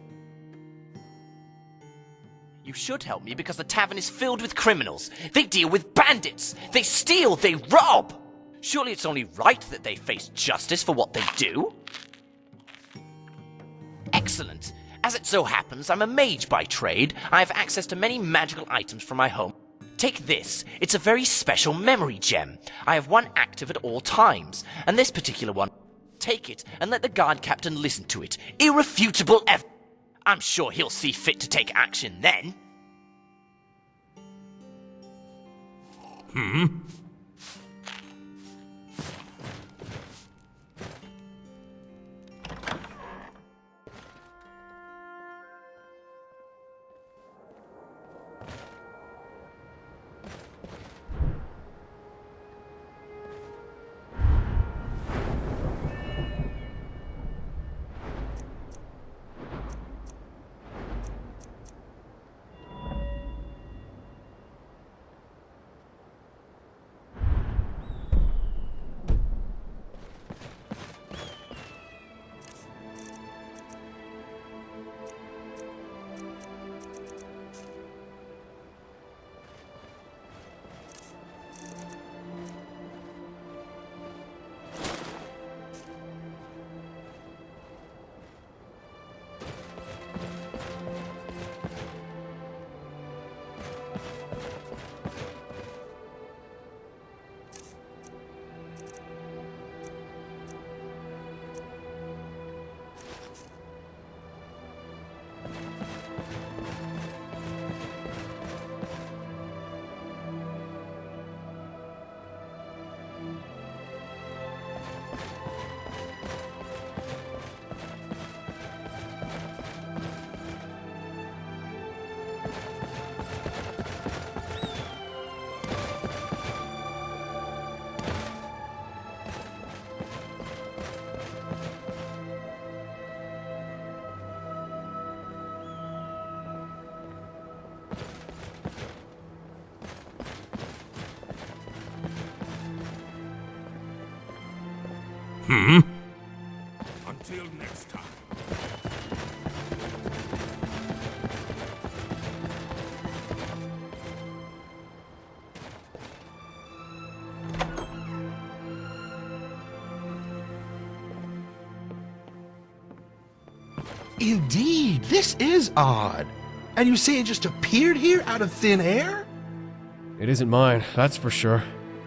Speaker 24: You should help me because the tavern is filled with criminals. They deal with bandits. They steal. They rob. Surely it's only right that they face justice for what they do. Excellent. As it so happens, I'm a mage by trade. I have access to many magical items from my home. Take this. It's a very special memory gem. I have one active at all times, and this particular one... Take it and let the guard captain listen to it. Irrefutable evidence. I'm sure he'll see fit to take action then.
Speaker 19: Until next time.
Speaker 4: Indeed, this is odd. And you say it just appeared here out of thin air?
Speaker 5: It isn't mine, that's for sure.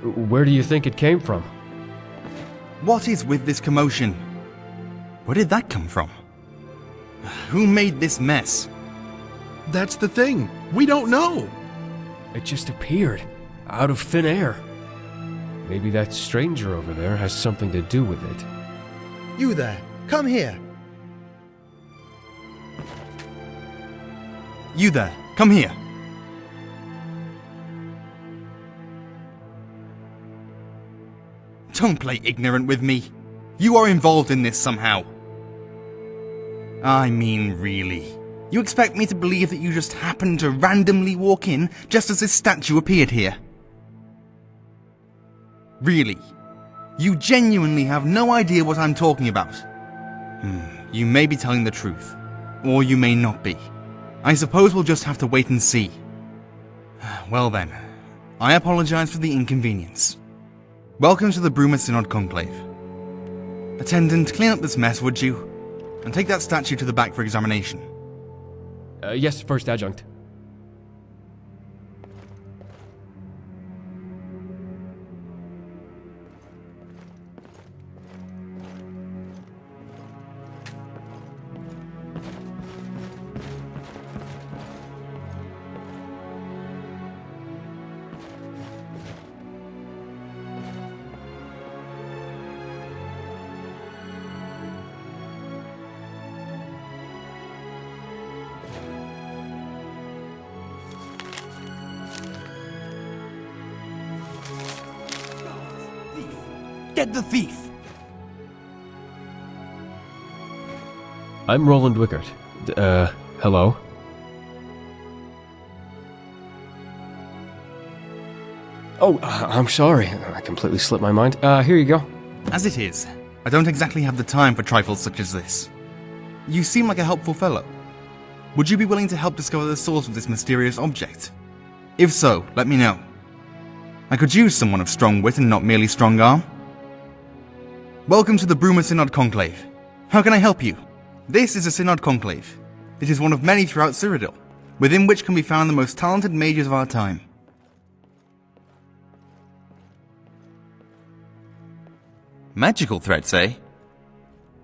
Speaker 5: Where do you think it came from?
Speaker 7: What is with this commotion? Where did that come from? Who made this mess?
Speaker 4: That's the thing. We don't know.
Speaker 5: It just appeared, out of thin air. Maybe that stranger over there has something to do with it.
Speaker 4: You there, come here.
Speaker 7: You there, come here. Don't play ignorant with me. You are involved in this somehow. I mean, really. You expect me to believe that you just happened to randomly walk in just as this statue appeared here? Really? You genuinely have no idea what I'm talking about? You may be telling the truth, or you may not be. I suppose we'll just have to wait and see. Well then, I apologize for the inconvenience. Welcome to the Bruma Synod Conclave. Attendant, clean up this mess, would you? And take that statue to the back for examination.
Speaker 5: Yes, First Adjunct.
Speaker 7: Get the thief!
Speaker 5: I'm Roland Wickert. Hello? Oh, I'm sorry. I completely slipped my mind. Here you go.
Speaker 7: As it is, I don't exactly have the time for trifles such as this. You seem like a helpful fellow. Would you be willing to help discover the source of this mysterious object? If so, let me know. I could use someone of strong wit and not merely strong arm. Welcome to the Bruma Synod Conclave. How can I help you? This is a Synod Conclave. It is one of many throughout Cyrodiil, within which can be found the most talented mages of our time. Magical threats, eh?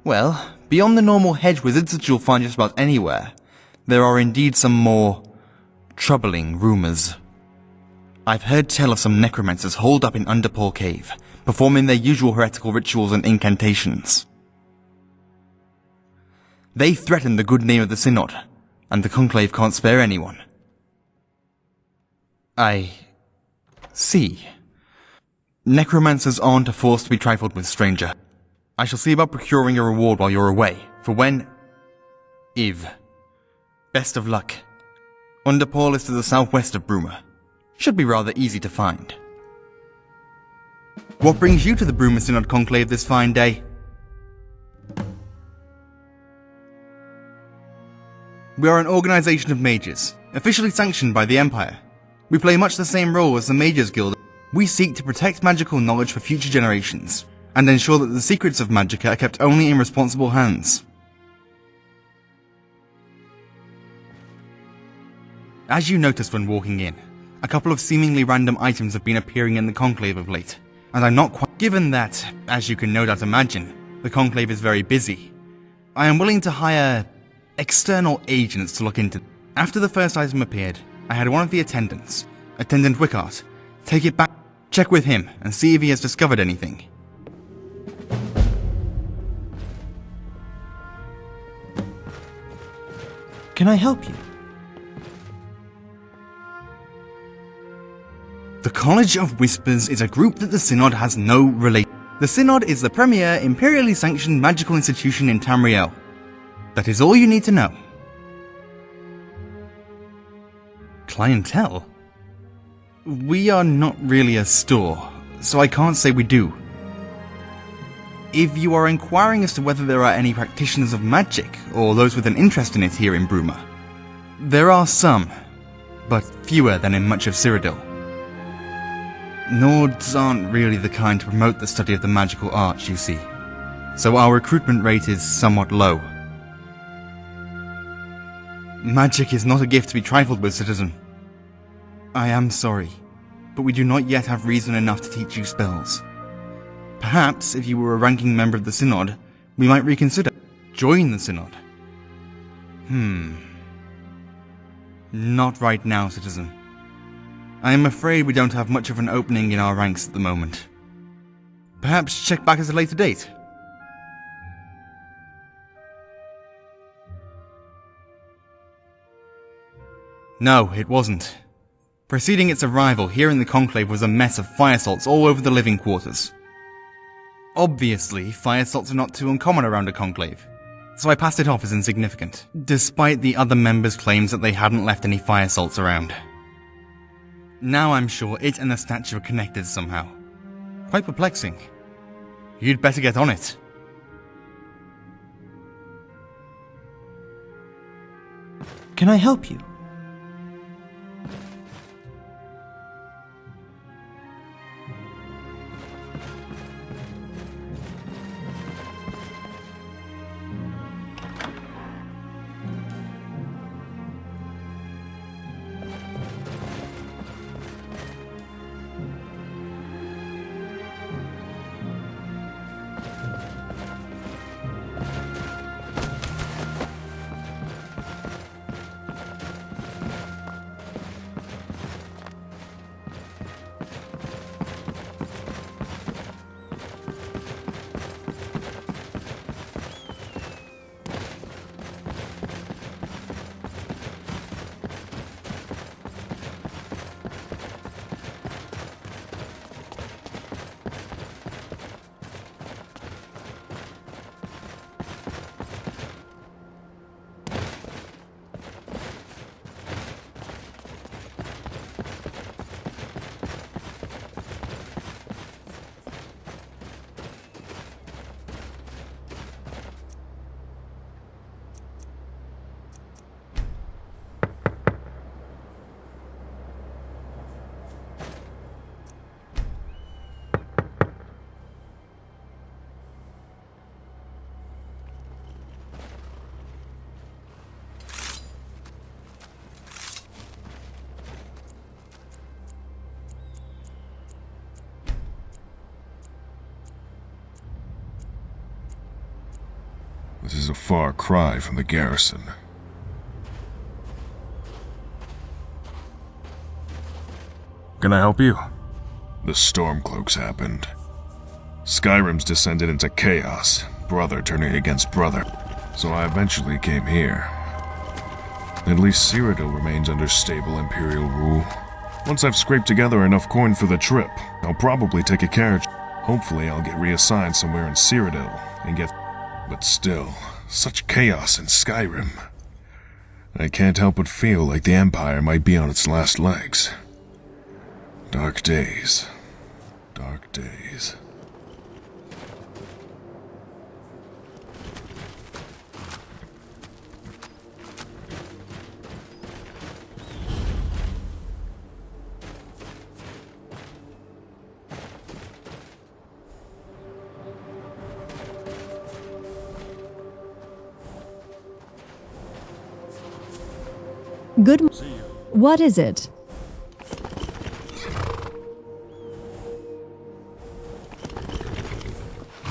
Speaker 7: Well, beyond the normal hedge wizards that you'll find just about anywhere, there are indeed some more troubling rumors. I've heard tell of some necromancers holed up in Underpaw Cave, performing their usual heretical rituals and incantations. They threaten the good name of the Synod, and the Conclave can't spare anyone. I see. Necromancers aren't a force to be trifled with, stranger. I shall see about procuring a reward while you're away, for when... If. Best of luck. Underpaw is to the southwest of Bruma. Should be rather easy to find. What brings you to the Bruma Synod Conclave this fine day? We are an organization of mages, officially sanctioned by the Empire. We play much the same role as the Mages Guild. We seek to protect magical knowledge for future generations, and ensure that the secrets of Magicka are kept only in responsible hands. As you noticed when walking in, a couple of seemingly random items have been appearing in the Conclave of late, and I'm not quite... Given that, as you can no doubt imagine, the Conclave is very busy, I am willing to hire external agents to look into. After the first item appeared, I had one of the attendants, Attendant Wickart, take it back, check with him, and see if he has discovered anything.
Speaker 9: Can I help you?
Speaker 7: The College of Whispers is a group that the Synod has no relation. The Synod is the premier imperially sanctioned magical institution in Tamriel. That is all you need to know. Clientele? We are not really a store, so I can't say we do. If you are inquiring as to whether there are any practitioners of magic, or those with an interest in it here in Bruma, there are some, but fewer than in much of Cyrodiil. Nords aren't really the kind to promote the study of the magical arts, you see, so our recruitment rate is somewhat low. Magic is not a gift to be trifled with, citizen. I am sorry, but we do not yet have reason enough to teach you spells. Perhaps, if you were a ranking member of the Synod, we might reconsider. Join the Synod. Not right now, citizen. I am afraid we don't have much of an opening in our ranks at the moment. Perhaps check back at a later date. No, it wasn't. Preceding its arrival here in the Conclave was a mess of fire salts all over the living quarters. Obviously, fire salts are not too uncommon around a Conclave, so I passed it off as insignificant, despite the other members' claims that they hadn't left any fire salts around. Now I'm sure it and the statue are connected somehow. Quite perplexing. You'd better get on it.
Speaker 9: Can I help you?
Speaker 18: This is a far cry from the garrison. Can I help you? The Stormcloaks happened. Skyrim's descended into chaos, brother turning against brother. So I eventually came here. At least Cyrodiil remains under stable Imperial rule. Once I've scraped together enough coin for the trip, I'll probably take a carriage. Hopefully I'll get reassigned somewhere in Cyrodiil and get... But still, such chaos in Skyrim. I can't help but feel like the Empire might be on its last legs. Dark days. Dark days.
Speaker 12: Good. What is it?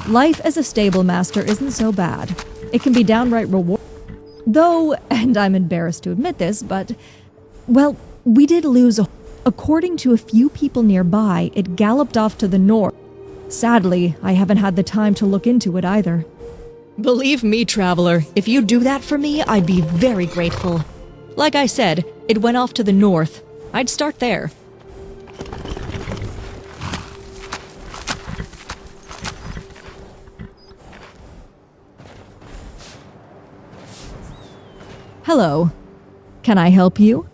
Speaker 12: Life as a stable master isn't so bad. It can be downright rewarding. Though, and I'm embarrassed to admit this, but, well, we did lose a... According to a few people nearby, it galloped off to the north. Sadly, I haven't had the time to look into it either.
Speaker 20: Believe me, traveler, if you do that for me, I'd be very grateful. Like I said, it went off to the north. I'd start there.
Speaker 12: Hello. Can I help you?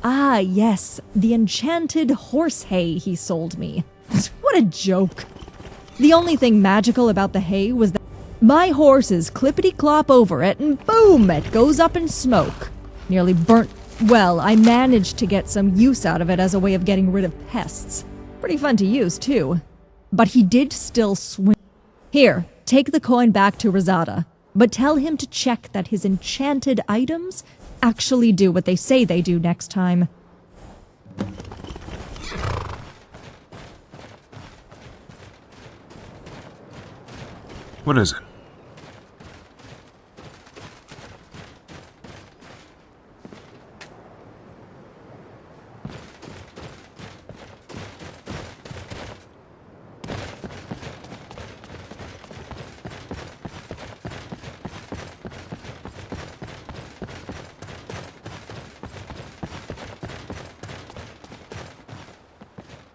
Speaker 12: Ah, yes, the enchanted horse hay he sold me. What a joke. The only thing magical about the hay was that my horses clippity-clop over it and boom, it goes up in smoke. Nearly burnt. Well, I managed to get some use out of it as a way of getting rid of pests. Pretty fun to use, too. But he did still swing. Here, take the coin back to Rosada, but tell him to check that his enchanted items actually do what they say they do next time.
Speaker 18: What is it?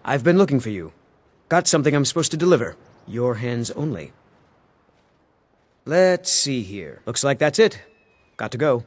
Speaker 6: I've been looking for you. Got something I'm supposed to deliver. Your hands only. Let's see here. Looks like that's it. Got to go.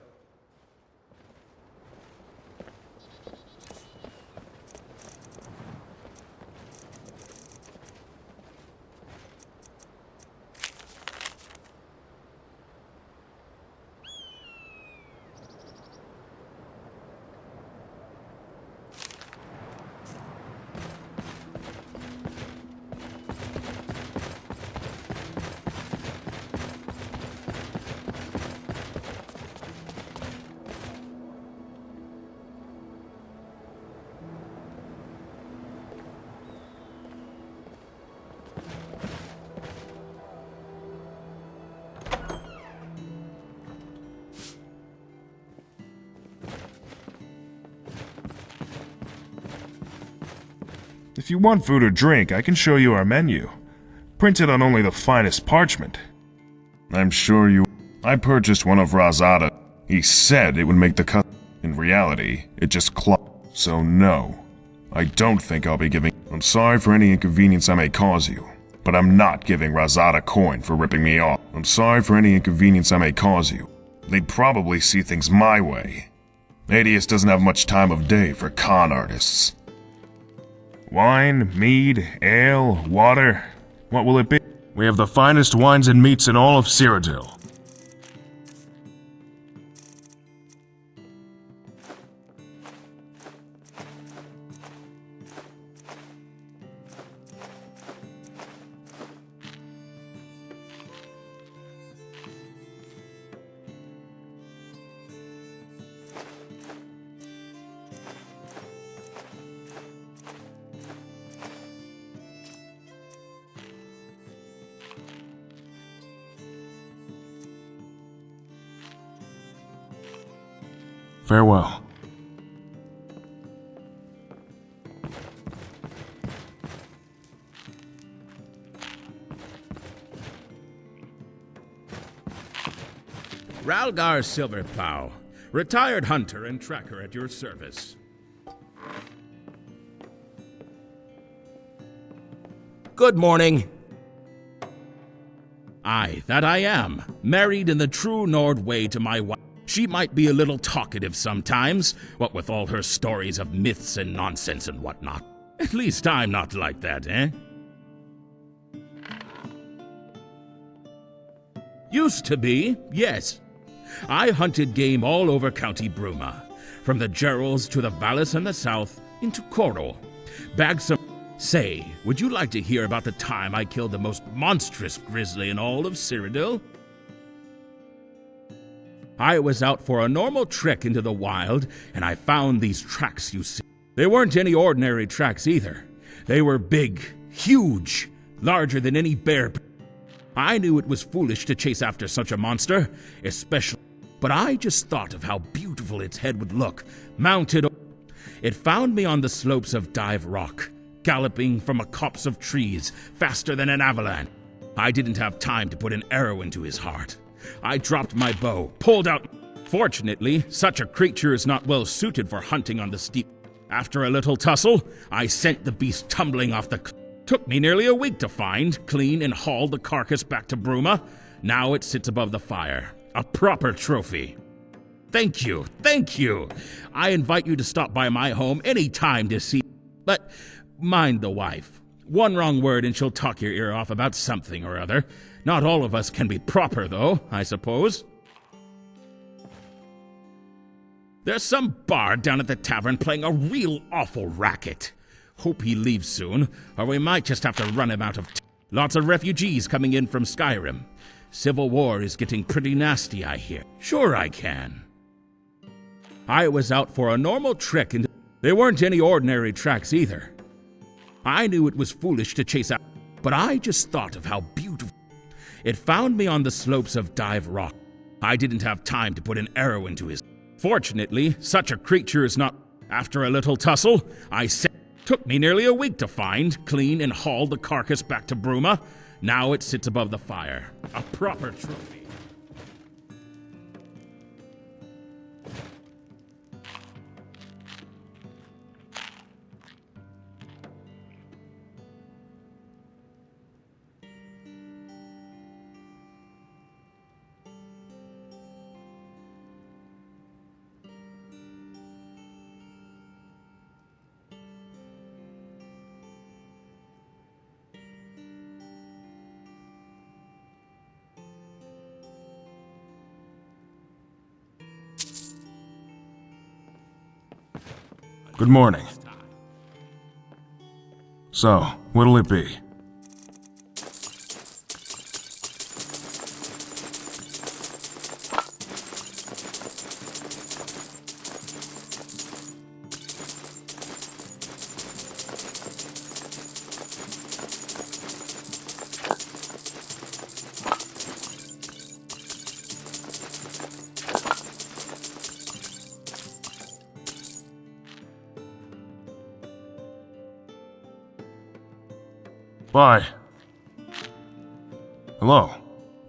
Speaker 18: If you want food or drink, I can show you our menu. Printed on only the finest parchment. I'm sure you... I purchased one of Rosada. He said it would make the cut. In reality, it just clocked. So no. I don't think I'll be giving... I'm sorry for any inconvenience I may cause you, but I'm not giving Rosada coin for ripping me off. I'm sorry for any inconvenience I may cause you. They'd probably see things my way. Adius doesn't have much time of day for con artists. Wine, mead, ale, water. What will it be? We have the finest wines and meats in all of Cyrodiil. Farewell.
Speaker 19: Valgar Silverplow, retired hunter and tracker at your service. Good morning. Aye, that I am. Married in the true Nord way to my wife. She might be a little talkative sometimes, what with all her stories of myths and nonsense and whatnot. At least I'm not like that, eh? Used to be, yes. I hunted game all over County Bruma, from the Gerals to the Vallis and the south, into Coral. Bagged some... Say, would you like to hear about the time I killed the most monstrous grizzly in all of Cyrodiil? I was out for a normal trek into the wild, and I found these tracks you see. They weren't any ordinary tracks either. They were big, huge, larger than any bear. I knew it was foolish to chase after such a monster, especially, but I just thought of how beautiful its head would look, mounted. It found me on the slopes of Dive Rock, galloping from a copse of trees, faster than an avalanche. I didn't have time to put an arrow into his heart. I dropped my bow, pulled out. Fortunately, such a creature is not well suited for hunting on the steep. After a little tussle, I sent the beast tumbling off the cliff. Took me nearly a week to find, clean, and haul the carcass back to Bruma. Now it sits above the fire. A proper trophy. Thank you, thank you. I invite you to stop by my home any time to see. But mind the wife. One wrong word and she'll talk your ear off about something or other. Not all of us can be proper, though, I suppose. There's some bard down at the tavern playing a real awful racket. Hope he leaves soon, or we might just have to run him out of Lots of refugees coming in from Skyrim. Civil war is getting pretty nasty, I hear. Sure I can. I was out for a normal trek and they weren't any ordinary tracks either. I knew it was foolish to chase out, but I just thought of how beautiful. It found me on the slopes of Dive Rock. I didn't have time to put an arrow into his. Fortunately, such a creature is not. After a little tussle, took me nearly a week to find, clean, and haul the carcass back to Bruma. Now it sits above the fire. A proper trophy.
Speaker 18: Good morning. So, what'll it be? Bye. Hello.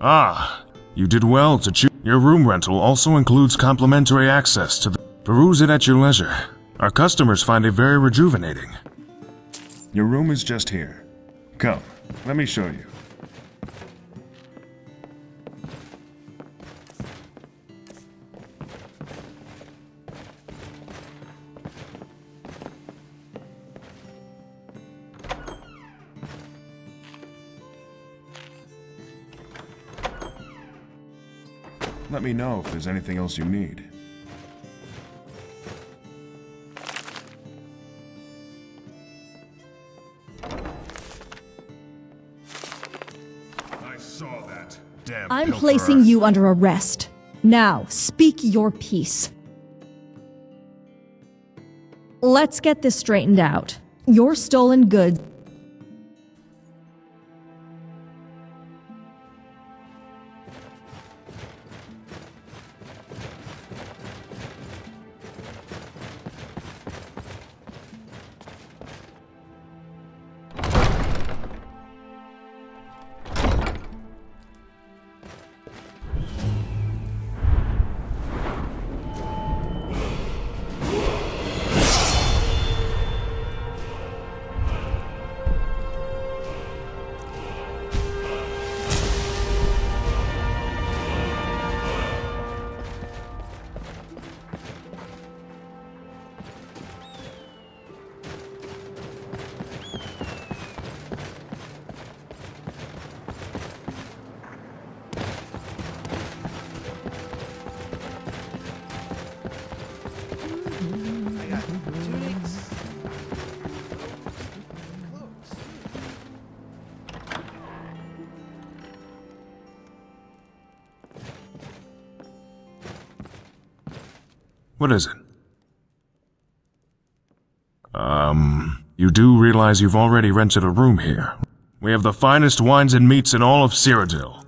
Speaker 18: Ah, you did well to choose. Your room rental also includes complimentary access to the... Peruse it at your leisure. Our customers find it very rejuvenating. Your room is just here. Come, let me show you. Let me know if there's anything else you need. I saw that. Damn
Speaker 12: I'm
Speaker 18: pilferer.
Speaker 12: placing you under arrest. Now, speak your piece. Let's get this straightened out. Your stolen goods.
Speaker 18: What is it? You do realize you've already rented a room here. We have the finest wines and meats in all of Cyrodiil.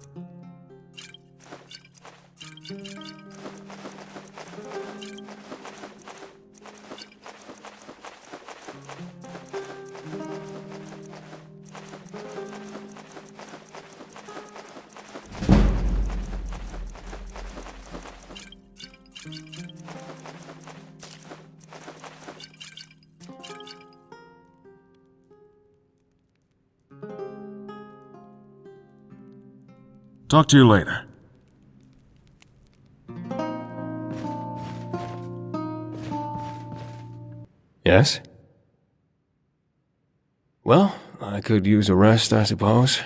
Speaker 18: Talk to you later.
Speaker 5: Yes? Well, I could use a rest, I suppose.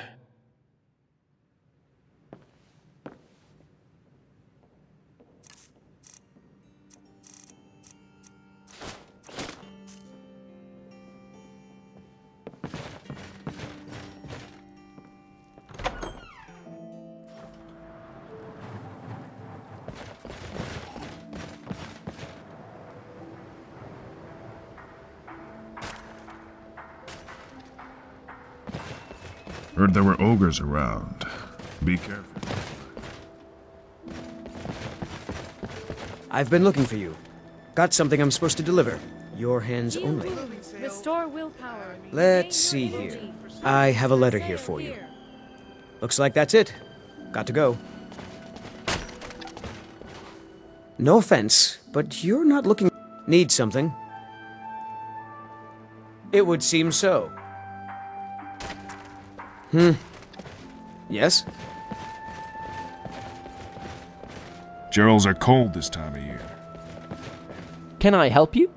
Speaker 18: Heard there were ogres around. Be careful.
Speaker 6: I've been looking for you. Got something I'm supposed to deliver. Your hands only.
Speaker 2: Restore willpower.
Speaker 6: Let's see here. I have a letter here for you. Looks like that's it. Got to go. No offense, but you're not looking... Need something? It would seem so. Yes?
Speaker 18: Gerals are cold this time of year.
Speaker 24: Can I help you?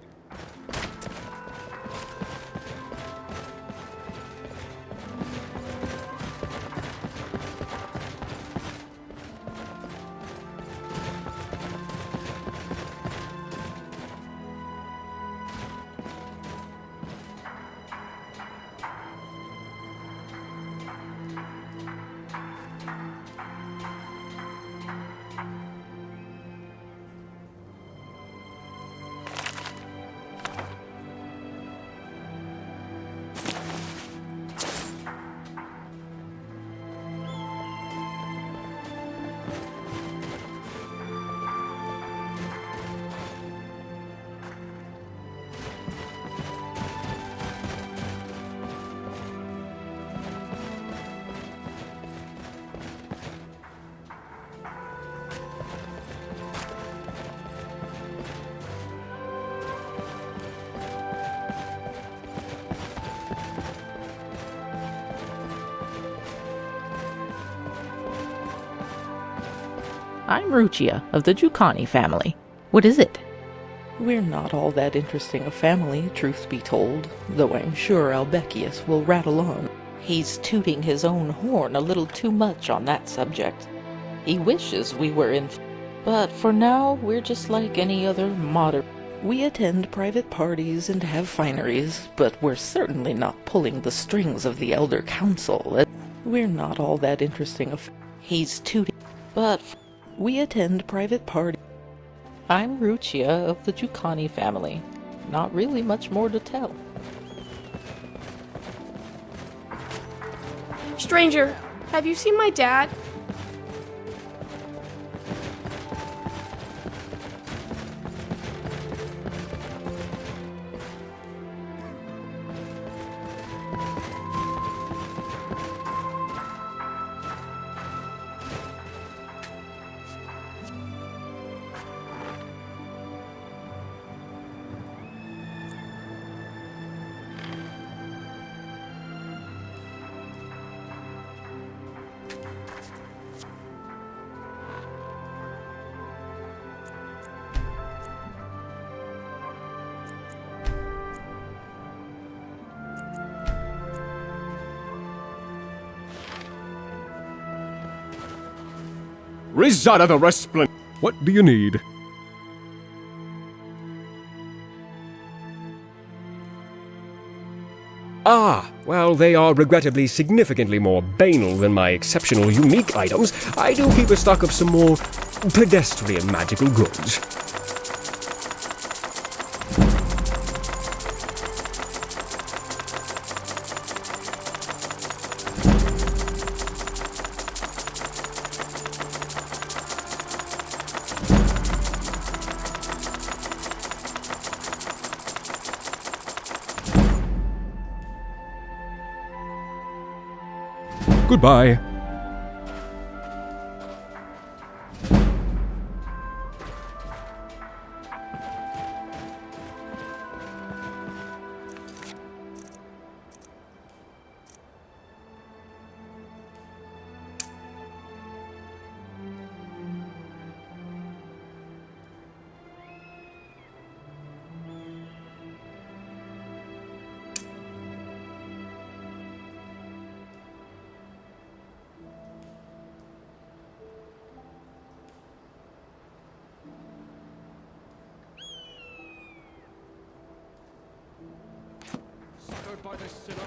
Speaker 1: I'm Ruchia of the Jucani family. What is it?
Speaker 13: We're not all that interesting a family, truth be told, though I'm sure Albecius will rattle on. He's tooting his own horn a little too much on that subject. He wishes we were in... But for now, we're just like any other modern... We attend private parties and have fineries, but we're certainly not pulling the strings of the Elder Council. We're not all that interesting a... He's tooting... But... We attend private parties. I'm Ruchia of the Jucani family. Not really much more to tell.
Speaker 3: Stranger, have you seen my dad?
Speaker 5: Rizada the Resplendent. What do you need? Ah, well, they are regrettably significantly more banal than my exceptional unique items. I do keep a stock of some more pedestrian magical goods. Goodbye.
Speaker 11: By the sinner,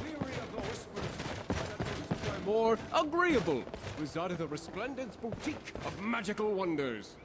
Speaker 11: weary of the whispers, and more agreeable, reside at the Resplendence Boutique of Magical Wonders.